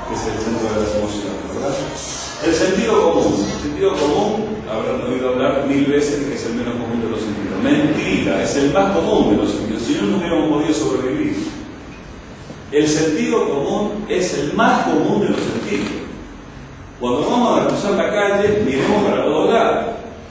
que es el centro de las emociones, ¿verdad? El sentido común, habrán oído hablar 1000 veces de que es el menos común de los sentidos. Mentira, es el más común de los sentidos, si no, no hubiéramos podido sobrevivir. El sentido común es el más común de los sentidos. Cuando vamos a cruzar la calle, miremos para todos lados.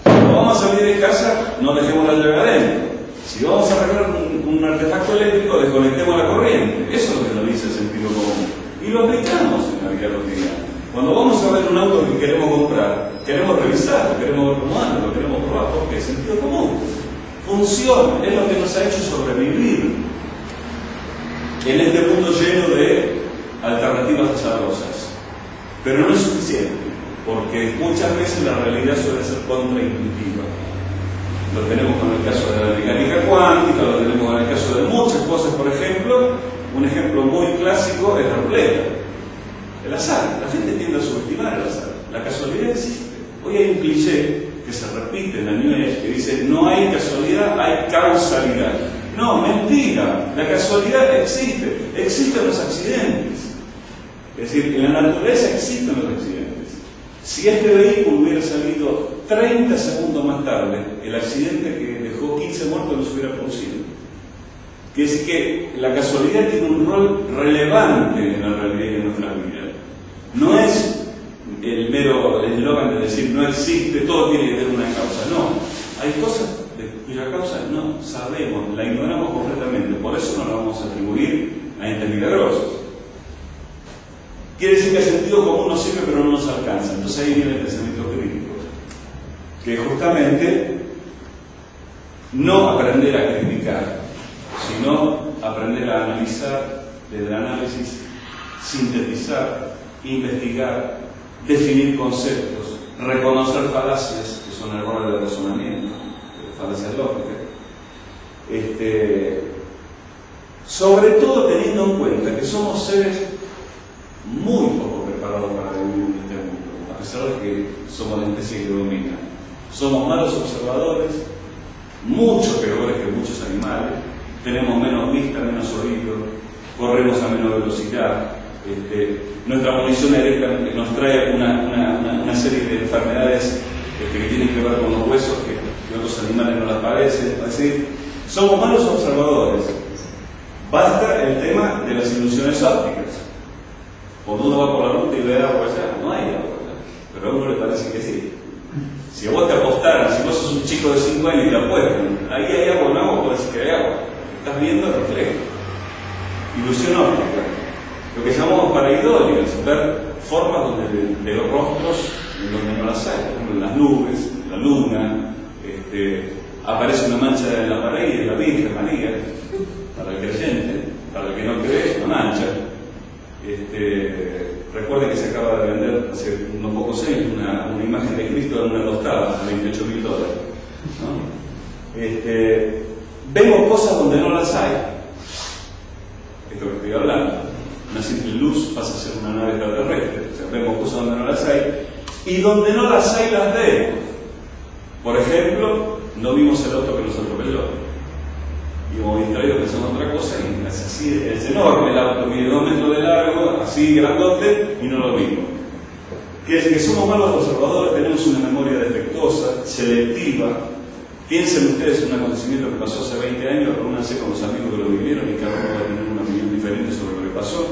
Cuando vamos a salir de casa, no dejemos la llave adentro. Si vamos a arreglar un artefacto eléctrico, desconectemos la corriente. Eso es lo que nos dice el sentido común. Y lo aplicamos en la vida cotidiana. Cuando vamos a ver un auto que queremos comprar, queremos revisarlo, queremos ver cómo anda, lo queremos probar, porque es sentido común. Funciona, es lo que nos ha hecho sobrevivir en este mundo lleno de alternativas desarrolladas. Pero no es suficiente, porque muchas veces la realidad suele ser contraintuitiva. Lo tenemos con el caso de la mecánica cuántica, lo tenemos con el caso de muchas cosas. Por ejemplo, un ejemplo muy clásico es la ruleta, el azar. La gente tiende a subestimar el azar. La casualidad existe. Hoy hay un cliché que se repite en la New Age que dice: no hay casualidad, hay causalidad. No, mentira. La casualidad existe. Existen los accidentes. Es decir, en la naturaleza existen los accidentes. Si este vehículo hubiera salido 30 segundos más tarde, el accidente que dejó 15 muertos no se hubiera producido. Quiere decir que la casualidad tiene un rol relevante en la realidad y en nuestra vida. No es el mero eslogan de decir no existe, todo tiene que tener una causa. No, hay cosas cuya causa no sabemos, la ignoramos completamente, por eso no la vamos a atribuir a entes milagrosos. Quiere decir que el sentido común nos sirve pero no nos alcanza. Entonces ahí viene el pensamiento crítico, que justamente no aprender a criticar, sino aprender a analizar, desde el análisis, sintetizar, investigar, definir conceptos, reconocer falacias, que son errores de razonamiento, falacias lógicas, sobre todo teniendo en cuenta que somos seres muy poco preparados para vivir en este mundo, a pesar de que somos la especie que domina. Somos malos observadores, mucho peores que muchos animales, tenemos menos vista, menos oído, corremos a menos velocidad, nuestra munición eréctil nos trae una serie de enfermedades que tienen que ver con los huesos que otros animales no las padecen. Es decir, somos malos observadores. Basta el tema de las ilusiones ópticas. Cuando uno va por la ruta y ve agua allá, no hay agua allá, pero a uno le parece que sí. Si a vos te apostaran, si vos sos un chico de 5 años y te apuestan, ahí hay agua o no agua, puede decir que hay agua. Estás viendo el reflejo. Ilusión óptica. Lo que llamamos pareidolias, ver formas de los rostros en donde no las hay. Por ejemplo, en las nubes, en la luna, aparece una mancha en la pared y es la Virgen María, para el creyente. Para el que no cree, una mancha. Recuerden que se acaba de vender hace unos pocos años una imagen de Cristo en una tostada a $28.000, ¿no? Vemos cosas donde no las hay. Esto que estoy hablando. Una simple luz pasa a ser una nave extraterrestre. O sea, vemos cosas donde no las hay y donde no las hay las vemos. Por ejemplo, no vimos el auto que nos atropelló. Íbamos distraídos pensando en otra cosa y es así, es enorme el auto, mide 2 metros de largo, así grandote, y no lo vimos. Quiere decir que somos malos observadores, tenemos una memoria defectuosa, selectiva. Piensen ustedes en un acontecimiento que pasó hace 20 años, reúnanse con los amigos que lo vivieron y cada uno va a tener una opinión diferente sobre lo que pasó.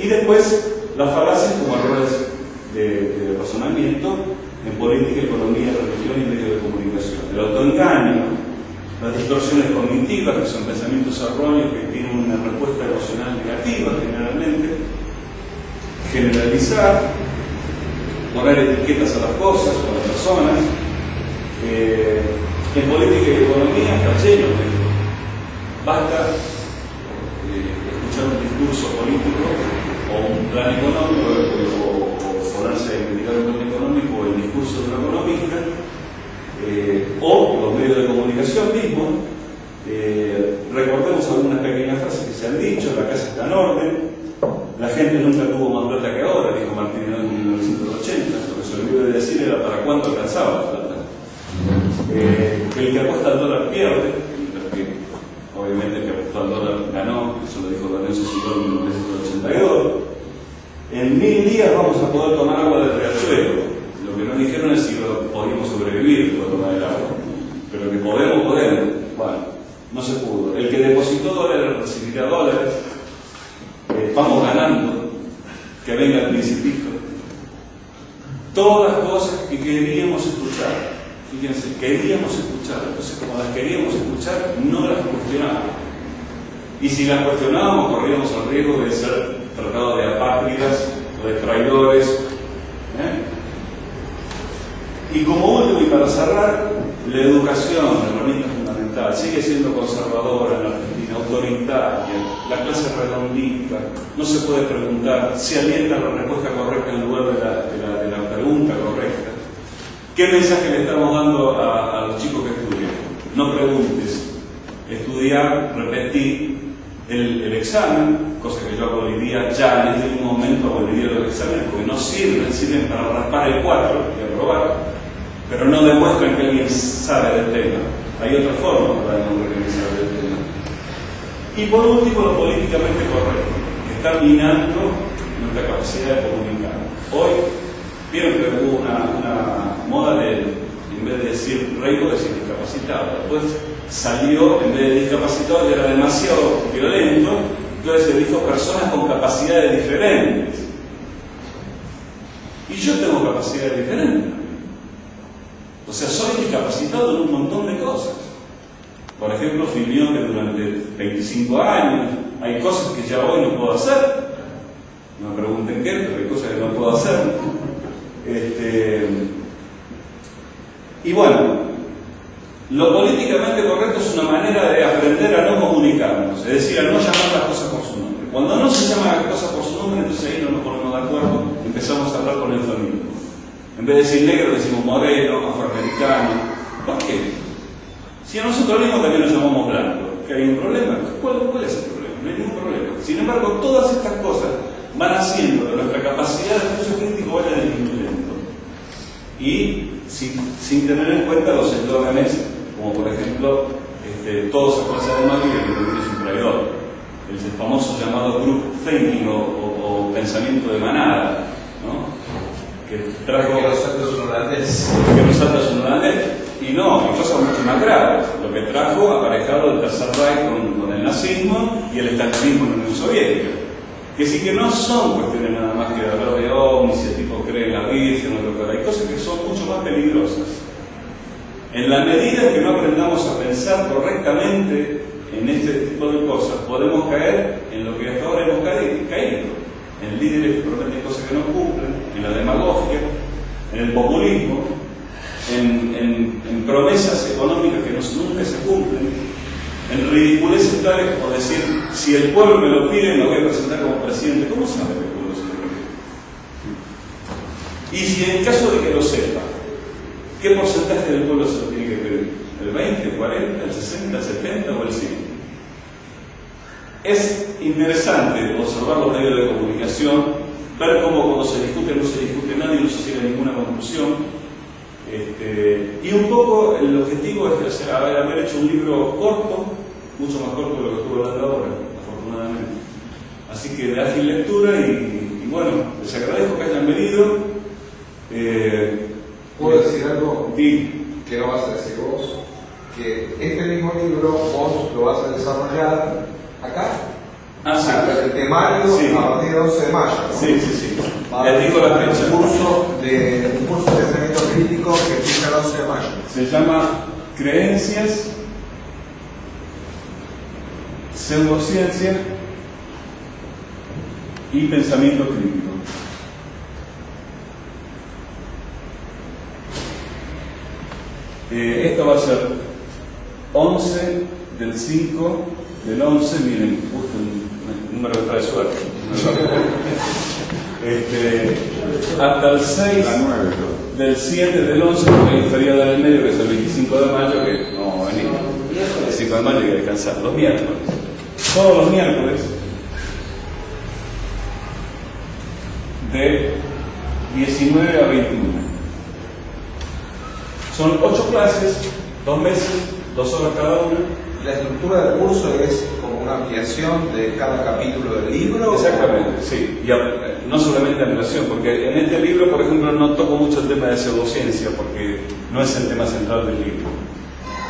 Y después, las falacias como errores de razonamiento en política, economía, religión y medios de comunicación. El autoengaño, las distorsiones cognitivas, que son pensamientos erróneos que tienen una respuesta emocional negativa generalmente, generalizar, poner etiquetas a las cosas o a las personas, En política y economía está lleno de esto. Basta escuchar un discurso político o un plan económico o ponerse a criticar un plan económico o el discurso de un economista o los medios de comunicación mismos. Recordemos algunas pequeñas frases que se han dicho: la casa está en orden, la gente nunca tuvo más plata que ahora, dijo Martín en 1980. Lo que se olvidó de decir era para cuánto alcanzaba la plata. El que apuesta al dólar pierde, obviamente el que apostó al dólar ganó, eso lo dijo Lorenzo Silón en 1982. En 1000 días vamos a poder tomar agua del riachuelo. Lo que nos dijeron es si podíamos sobrevivir por tomar el agua, pero que podemos. Bueno, no se pudo. El que depositó dólares recibirá dólares. Vamos ganando. Que venga el Principito. Todas las cosas que queríamos escuchar. Fíjense, queríamos escuchar. Entonces, como las queríamos escuchar, no las cuestionábamos. Y si las cuestionábamos, corríamos el riesgo de ser tratados de apátridas o de traidores. Y como último, y para cerrar, la educación, la herramienta fundamental, sigue siendo conservadora en la Argentina, autoritaria, la clase redondita, no se puede preguntar, se alienta la respuesta correcta en lugar de la pregunta correcta. ¿Qué mensaje le estamos dando a los chicos que estudian? No preguntes, estudiar, repetir el examen, cosa que yo aboliría ya en este mismo momento, aboliría los exámenes, porque no sirven para raspar el 4 y aprobar, pero no demuestran que alguien sabe del tema. Hay otra forma para demostrar que sabe del tema. Y por último, lo políticamente correcto, que está minando nuestra capacidad de comunicar. Hoy, vieron que hubo una moda de, en vez de decir rico, decir discapacitado. Después salió, en vez de discapacitado, ya era demasiado violento, entonces se dijo personas con capacidades diferentes. Y yo tengo capacidades diferentes. O sea, soy discapacitado en un montón de cosas. Por ejemplo, filmió que durante 25 años hay cosas que ya hoy no puedo hacer. No me pregunten qué, pero hay cosas que no puedo hacer. Y bueno, lo políticamente correcto es una manera de aprender a no comunicarnos, es decir, a no llamar las cosas por su nombre. Cuando no se llaman las cosas por su nombre, entonces ahí no nos ponemos de acuerdo, empezamos a hablar con el feminismo. En vez de decir negro, decimos moreno, afroamericano. ¿Por qué? Si a nosotros mismos también nos llamamos blanco, ¿que hay un problema? ¿Cuál es el problema? No hay ningún problema. Sin embargo, todas estas cosas van haciendo que nuestra capacidad de juicio crítico vaya disminuyendo. Y sin tener en cuenta los eslóganes, como por ejemplo, todos a clase de Macri, que también es un traidor. El famoso llamado group thinking o pensamiento de manada, ¿no? Que trajo que los saltos son holandeses. Y no, hay cosas mucho más graves. Lo que trajo aparejado el Tercer Reich con el nazismo y el estalinismo en la Unión Soviética. Que sí que no son cuestiones nada más que de hablar de ovnis, si el tipo cree en la Virgen o lo que hay cosas que son mucho más peligrosas. En la medida que no aprendamos a pensar correctamente en este tipo de cosas, podemos caer en lo que hasta ahora hemos caído. En líderes que prometen cosas que no cumplen, en la demagogia, en el populismo, en promesas económicas que nunca se cumplen, en ridiculeces tales como decir, si el pueblo me lo pide, me voy a presentar como presidente. ¿Cómo sabe que el pueblo se lo pide? Y si en caso de que lo sepa, ¿qué porcentaje del pueblo se lo tiene que pedir? ¿El 20, el 40, el 60, el 70 o el 100? Es interesante observar los medios de comunicación, ver cómo cuando se discute no se discute nada y no se llega a ninguna conclusión. Y un poco el objetivo es haber hecho un libro corto, mucho más corto de lo que estuve hablando ahora, afortunadamente. Así que de ágil lectura y bueno, les agradezco que hayan venido. ¿Puedo decir algo Sí. que no vas a decir vos? Que este mismo libro vos lo vas a desarrollar acá. Sí. El temario Sí. a partir del 11 de mayo, ¿no? Sí. Les digo la fecha. Un curso de pensamiento crítico que empieza el 11 de mayo. Se llama Creencias, Pseudociencia y Pensamiento Crítico. Esto va a ser 11 del 5 del 11, miren, justo un número que trae suerte. Hasta el 6 del 7 del 11, porque hay un feriado del medio que es el 25 de mayo, que no va a venir. El 5 de mayo hay que descansar, los miércoles. Todos los miércoles, de 19 a 21. Son 8 clases, 2 meses, 2 horas cada una. ¿La estructura del curso es como una ampliación de cada capítulo del libro? Exactamente, sí. Y no solamente ampliación, porque en este libro, por ejemplo, no toco mucho el tema de pseudociencia, porque no es el tema central del libro.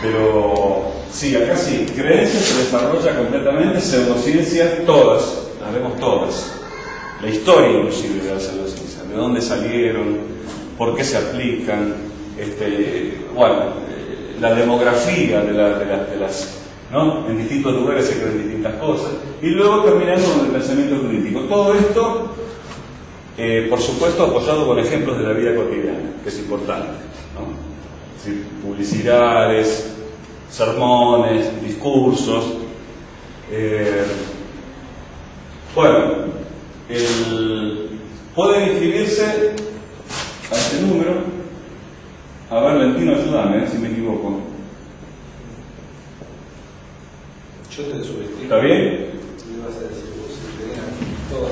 Pero sí, acá sí, creencia se desarrolla completamente, pseudociencias todas, las vemos todas. La historia inclusive de las pseudociencias, de dónde salieron, por qué se aplican, la demografía de las, ¿no? En distintos lugares se creen distintas cosas. Y luego terminando con el pensamiento crítico. Todo esto, por supuesto, apoyado con ejemplos de la vida cotidiana, que es importante, ¿no? Es decir, publicidades, sermones, discursos. Pueden inscribirse a este número. A ver, Valentino, ayúdame, si me equivoco. Yo te subestimo. ¿Está bien? Ibas a decir vos, todo.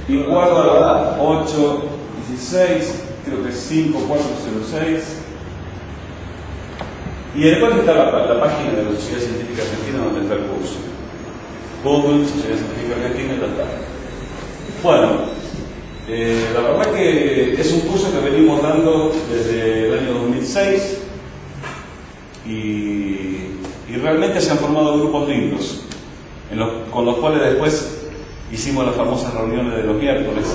Y guarda 816, creo que es 5406. Y después está la página de la Sociedad Científica Argentina donde está el curso. Google, Sociedad Científica Argentina, y está. Bueno, la verdad que es un curso que venimos dando desde el año 2006 y realmente se han formado grupos lindos, con los cuales después hicimos las famosas reuniones de los miércoles,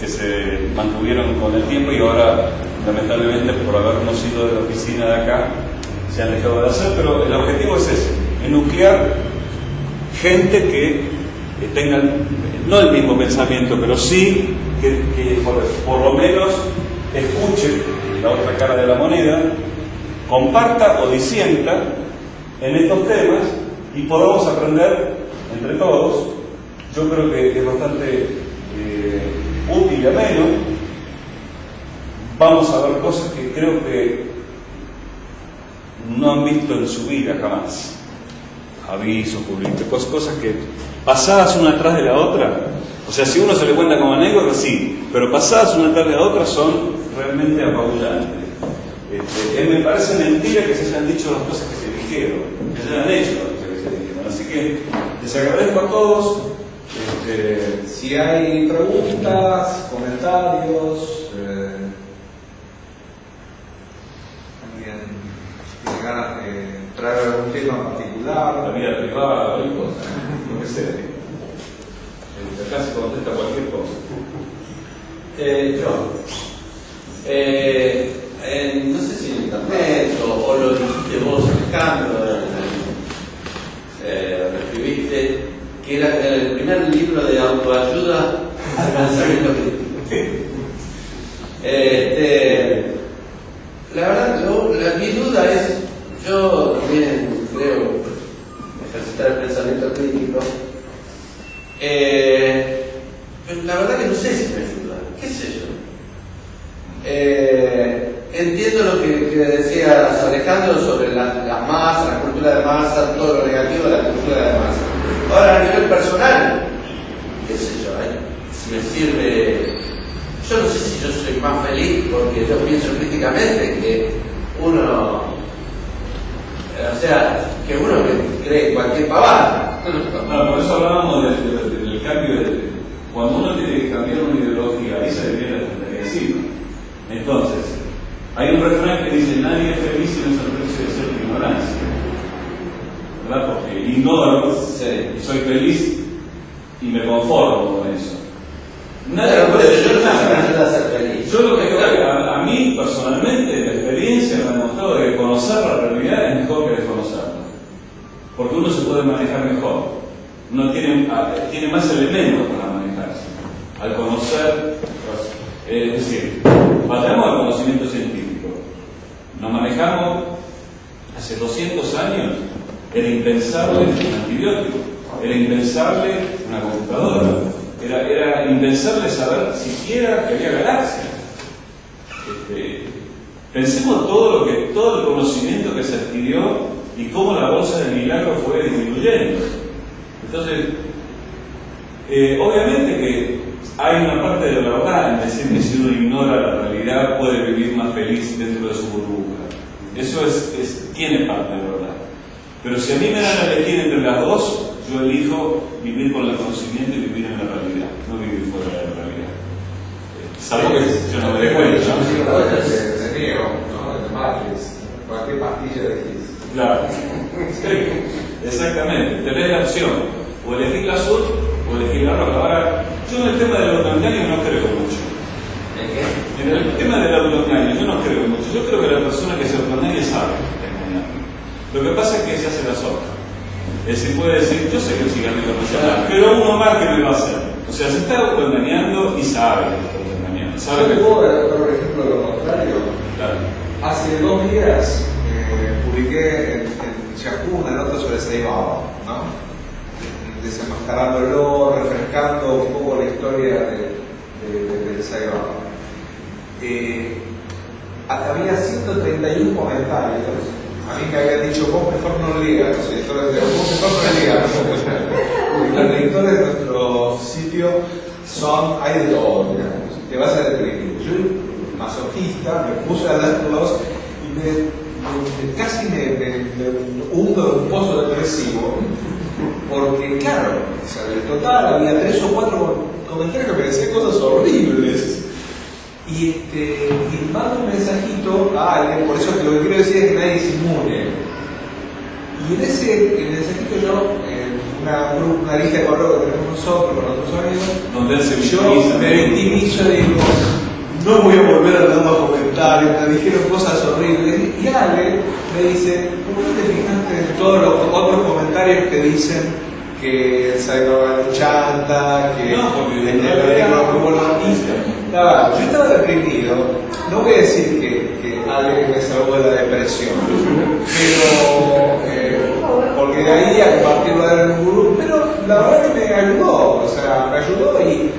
que se mantuvieron con el tiempo y ahora, lamentablemente, por habernos ido de la oficina de acá, se han dejado de hacer, pero el objetivo es ese, enuclear gente que tengan, no el mismo pensamiento, pero sí que por lo menos escuche la otra cara de la moneda, comparta o disienta en estos temas y podamos aprender entre todos. Yo creo que es bastante útil y ameno. Vamos a ver cosas que creo que no han visto en su vida jamás. Avisos, publicidad, cosas que pasadas una atrás de la otra, o sea, si uno se le cuenta como anécdota, sí, pero pasadas una atrás de la otra son realmente apabullantes. Me parece mentira que se hayan dicho las cosas que se dijeron, que se hayan hecho las cosas que se dijeron. Así que les agradezco a todos. Si hay preguntas, comentarios, alguien tiene ganas de traer algún tema en particular, La vida privada, cualquier cosa, lo que sea. Acá se contesta cualquier cosa. No sé si en internet o lo dijiste vos, Alejandro, lo escribiste, que era el primer libro de autoayuda al pensamiento crítico. La verdad, mi duda es, yo también creo ejercitar el pensamiento crítico, pero la verdad que no sé si me ayuda, qué sé yo. Entiendo lo que decías, Alejandro, sobre la masa, la cultura de masa, todo lo negativo de la cultura de masa. Ahora, a nivel personal, qué sé yo, si me sirve. Yo no sé si yo soy más feliz porque yo pienso críticamente que uno, que uno cree cualquier pavada. No, por eso hablábamos del cambio cuando uno tiene que cambiar una ideología, ahí se le viene la encima. Entonces, hay un refrán que dice: nadie es feliz si no es el precio de ser ignorancia. ¿Verdad? Porque ignoro, y soy feliz y me conformo con eso. Nadie puede, yo no sé si me ayuda a ser feliz. Yo lo que creo que a mí personalmente la experiencia me ha demostrado que conocer la realidad es mejor que desconocerla, porque uno se puede manejar mejor, uno tiene más elementos para manejarse al conocer. Es decir, vayamos al conocimiento científico, nos manejamos hace 200 años era impensable un antibiótico, era impensable una computadora, era impensable saber siquiera que había galaxias. Pensemos todo el conocimiento que se adquirió y cómo la bolsa del milagro fue disminuyendo. Entonces, obviamente que hay una parte de la verdad en decir que si uno ignora la realidad puede vivir más feliz dentro de su burbuja. Eso tiene parte de verdad. Pero si a mí me dan a elegir entre las dos, yo elijo vivir con el conocimiento y vivir en la realidad, no vivir fuera de la realidad. Salvo que yo no me dé cuenta, ¿no? De Neo, ¿no? De Matrix, cualquier pastilla elegís. Claro, exactamente. Tenés la opción, o elegir la azul o elegir la roja. Ahora, yo en el tema del autoengaño no creo mucho. ¿En el tema del autoengaño yo no creo mucho. Yo creo que la persona que se autoengaña sabe engañar. Lo que pasa es que se hace la sopa. Es decir, puede decir, yo sé que el cigarrillo no se da, pero uno más que me va a hacer. O sea, se está autoengañando y sabe que está autoengañando. Yo te puedo dar otro ejemplo de lo contrario. Claro. Hace 2 días publiqué en Yahoo una nota sobre Saibaba, ¿no? Desenmascarándolo, refrescando un poco la historia del Saibaba. Había 131 comentarios. A mí me habían dicho, vos mejor no leas, los editores de vos mejor no leas. Los lectores de nuestro sitio hay de todo, digamos. Te vas a deprimir. Yo, masoquista, me puse a leerlos y casi me hundo en un pozo depresivo, porque claro, o sea, en total había 3 o 4 comentarios que me decían cosas horribles. Y mando un mensajito a alguien, por eso que lo que quiero decir es que nadie se inmune. Y en el mensajito yo, una lista de correo que tenemos nosotros con otros amigos, donde él se yo me victimizo y digo, no voy a volver a leer más comentarios, me dijeron cosas horribles. Y Ale me dice, ¿por qué te fijaste en todos los otros comentarios que dicen que el Saibaba es chanta, que no, porque el negro como la pista? Claro, yo estaba deprimido, no voy a decir que Ale me salvó de la depresión, pero porque de ahí a compartirlo en un grupo, pero la verdad que me ayudó, o sea, me ayudó y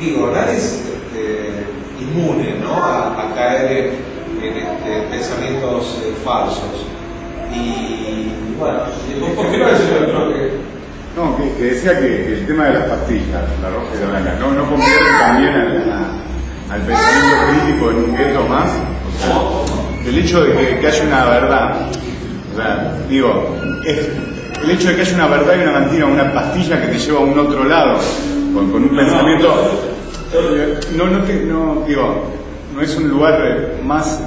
digo, nadie es inmune, ¿no? a caer en pensamientos falsos. Y bueno, ¿por qué no es el No, que decía que el tema de las pastillas, la roja y la blanca, no convierte también al pensamiento crítico en un gueto más. O sea, el hecho de que haya una verdad, o sea, digo, el hecho de que haya una verdad y una mentira, una pastilla que te lleva a un otro lado, con un pensamiento, no es un lugar más.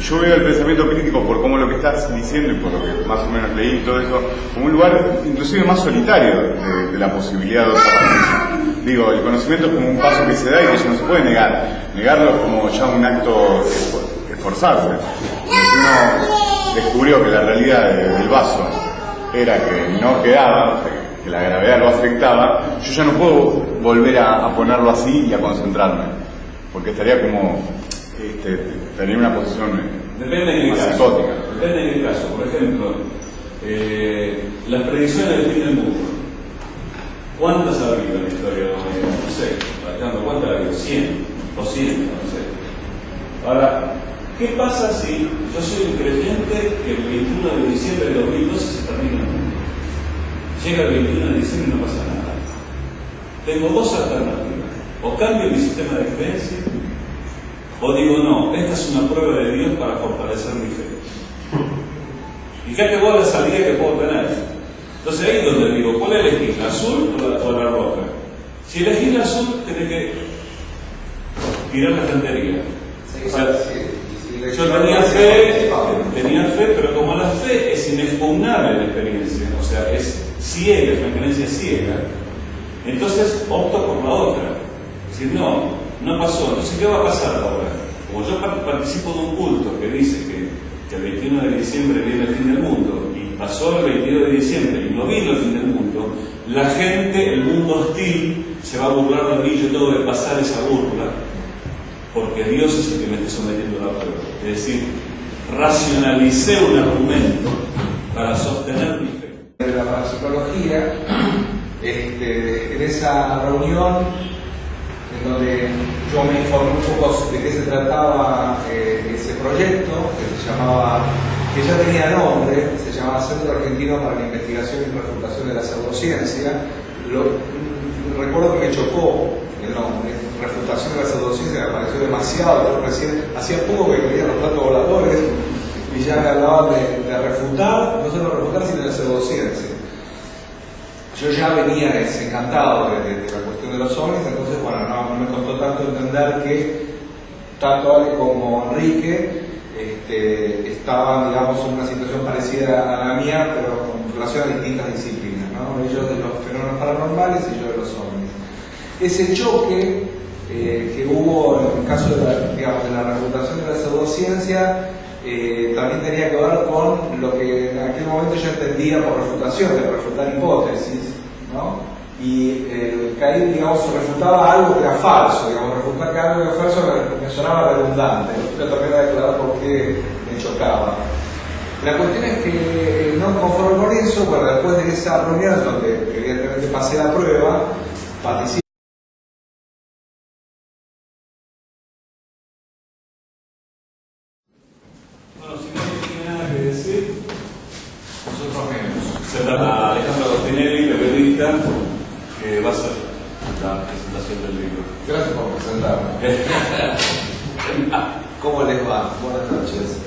Yo veo el pensamiento crítico por cómo lo que estás diciendo y por lo que más o menos leí y todo eso, como un lugar inclusive más solitario de la posibilidad de otra pastilla. Digo, el conocimiento es como un paso que se da y que eso no se puede negar. Negarlo es como ya un acto esforzarse. Si uno descubrió que la realidad del vaso era que no quedaba, que la gravedad lo afectaba, yo ya no puedo volver a ponerlo así y a concentrarme, porque estaría como tenía una posición depende de qué caso. Depende de qué caso. Por ejemplo, las predicciones del fin del mundo. ¿Cuántas ha habido en la historia de la humanidad? No sé, Alejandro, ¿cuántas ha habido? 100, 200, no sé. Ahora, ¿qué pasa si yo soy un creyente que el 21 de diciembre de 2012 se termina el mundo? Llega el 21 de diciembre y no pasa nada. Tengo dos alternativas. O cambio mi sistema de creencia, o digo, no, esta es una prueba de Dios para fortalecer mi fe. Fíjate vos la salida que puedo tener. Entonces ahí es donde digo, ¿cuál elegís? ¿La azul o la roja? Si elegís la azul, tenés que tirar la estantería. O sea, yo tenía fe, pero como la fe es inexpugnable la experiencia, o sea, es ciega, es una creencia ciega, entonces opto por la otra. Es decir, no pasó. Entonces, ¿qué va a pasar ahora? Como yo participo de un culto que dice que el 21 de diciembre viene el fin del mundo, y pasó el 22 de diciembre y no vino el fin del mundo, la gente, el mundo hostil, se va a burlar de mí. Yo tengo que pasar esa burla, porque Dios es el que me está sometiendo a la prueba. Es decir, racionalicé un argumento para sostener mi fe. De la parapsicología, en esa reunión en donde yo me informé un poco de qué se trataba ese proyecto, que ya tenía nombre, se llamaba Centro Argentino para la Investigación y Refutación de la Pseudociencia. Recuerdo que me chocó el nombre, Refutación de la Pseudociencia, me pareció demasiado. Recién hacía poco que creía los platos voladores y ya me hablaban de refutar, no solo refutar, sino de pseudociencia. Yo ya venía desencantado de la cuestión de los ovnis, entonces bueno, no me costó tanto entender que tanto Ale como Enrique estaban, digamos, en una situación parecida a la mía, pero con relación a distintas disciplinas, ¿no? Ellos de los fenómenos paranormales y yo de los ovnis. Ese choque que hubo en el caso de la refutación de la pseudociencia también tenía que ver con lo que en aquel momento yo entendía por refutación, de refutar hipótesis, ¿no? Y que ahí, digamos, refutaba algo que era falso, digamos, refutar que algo que era falso me sonaba redundante, no tuve también a declarar por qué me chocaba. La cuestión es que no conforme con eso, bueno, después de esa reunión donde evidentemente pasé la prueba, participé. Bueno, si nadie tiene nada que decir, Nosotros vemos. se trata Alejandro Agostinelli, periodista, que va a hacer la presentación del libro. Gracias por presentarme. ¿Cómo les va? Buenas noches.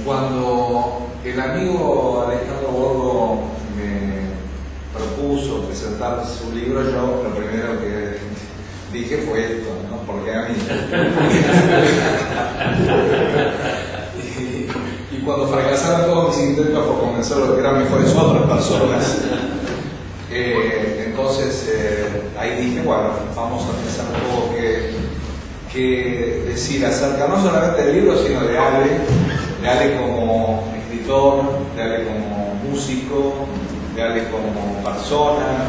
Cuando el amigo Alejandro Borgo me propuso presentar su libro, yo lo primero que dije fue esto, ¿no? Porque a mí. Y cuando fracasaron todos mis intentos por convencerlo de que eran mejores otras personas, entonces ahí dije, bueno, vamos a pensar un poco qué decir acerca no solamente del libro, sino de Ale como escritor, de Ale como músico, de Ale como persona,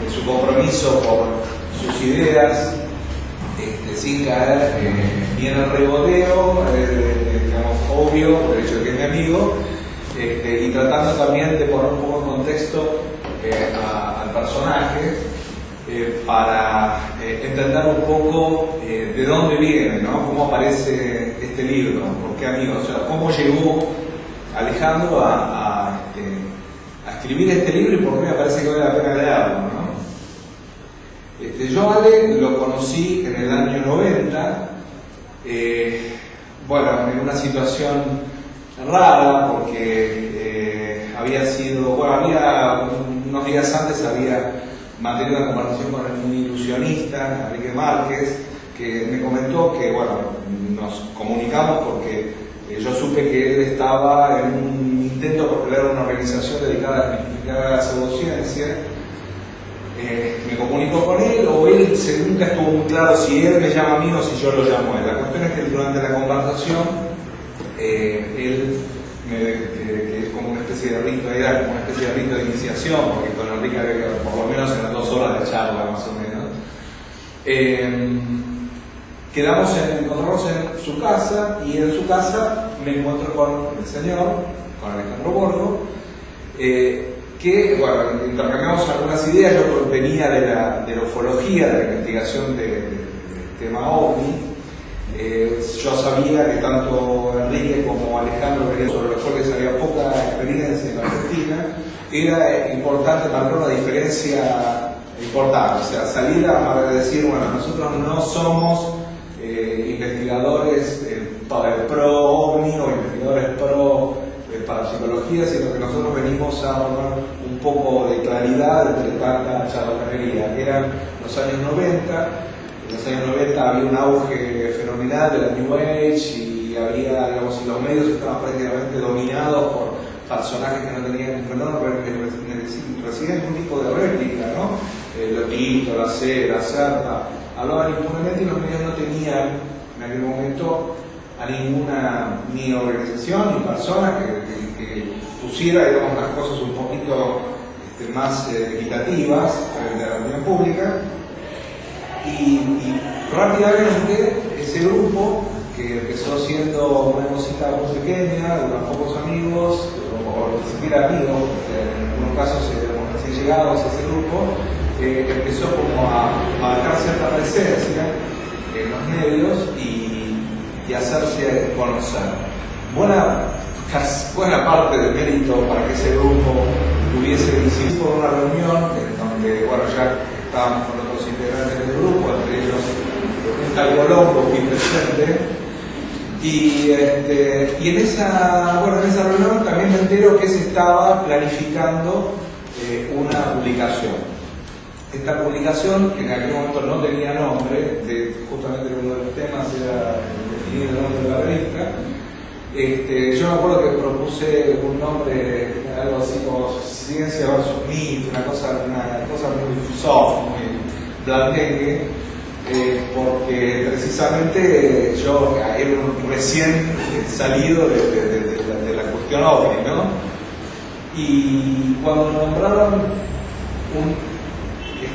de su compromiso por sus ideas, sin caer ni en el regodeo, digamos, obvio, por el hecho de que es mi amigo, y tratando también de poner un poco en contexto al personaje para entender un poco de dónde viene, ¿no? Cómo aparece este libro, por qué amigo, o sea, cómo llegó Alejandro a escribir este libro y por qué me parece que vale la pena leerlo, ¿no? Yo a Ale lo conocí en el año 90, bueno, en una situación rara porque unos días antes había mantenido una conversación con un ilusionista, Enrique Márquez, que me comentó que, bueno, nos comunicamos porque yo supe que él estaba en un intento por crear una organización dedicada a la pseudociencia. Me comunico con él, o él nunca estuvo muy claro si él me llama a mí o si yo lo llamo a él. La cuestión es que durante la conversación, él, que es como una especie de rito, era como una especie de rito de iniciación, porque con Enrique había que, por lo menos en las 2 horas de charla más o menos, quedamos en encontrarnos en su casa, y en su casa me encuentro con el señor, con Alejandro Borgo, que, bueno, intercambiamos algunas ideas. Yo venía de la ufología, de la investigación del tema OVNI. Yo sabía que tanto Enrique como Alejandro, sobre los cuales había poca experiencia en la Argentina, era importante marcar una diferencia importante, o sea, salir a decir, bueno, nosotros no somos investigadores pro OVNI o investigadores pro parapsicología, sino que nosotros venimos a poner un poco de claridad entre tanta charlatanería. Eran los años 90, en los años 90 había un auge fenomenal de la New Age y había, digamos, los medios estaban prácticamente dominados por personajes que no tenían recibían ningún tipo de réplica, ¿no? Lotito, la Cera, Certa, hablaban impunemente y los medios no tenían en aquel momento a ninguna ni organización ni persona que pusiera, digamos, las cosas un poquito más equitativas frente a la opinión pública, y rápidamente ese grupo que empezó siendo una cosita muy pequeña, de unos pocos amigos, o ni siquiera amigos, porque en algunos casos éramos recién llegados a ese grupo, empezó como a marcar cierta presencia en los medios y hacerse conocer. Buena parte del mérito para que ese grupo tuviese éxito por una reunión en donde, bueno, ya estábamos con otros integrantes del grupo, entre ellos un tal Colombo que presente, y en esa reunión también me entero que se estaba planificando una publicación. Esta publicación, que en aquel momento no tenía nombre, justamente uno de los temas era definir el nombre de la revista. Yo me acuerdo que propuse un nombre, algo así como Ciencia versus Mito, una cosa muy soft, muy blandengue, porque precisamente yo era un recién salido de la cuestión ovni, ¿no? Y cuando nombraron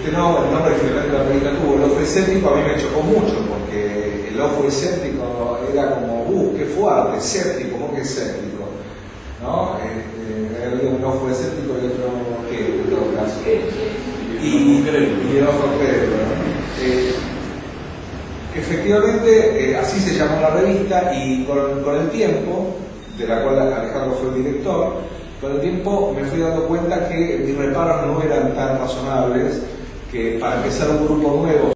el nombre que finalmente la revista tuvo, el ojo escéptico, a mí me chocó mucho, porque el ojo escéptico era como, qué fuerte, escéptico, ¿cómo que escéptico? ¿No? Había un ojo escéptico y otro que en todo caso. Y el ojo crédulo, ¿no? Efectivamente, así se llamó la revista, y con el tiempo, de la cual Alejandro fue el director, con el tiempo me fui dando cuenta que mis reparos no eran tan razonables, que para empezar un grupo nuevo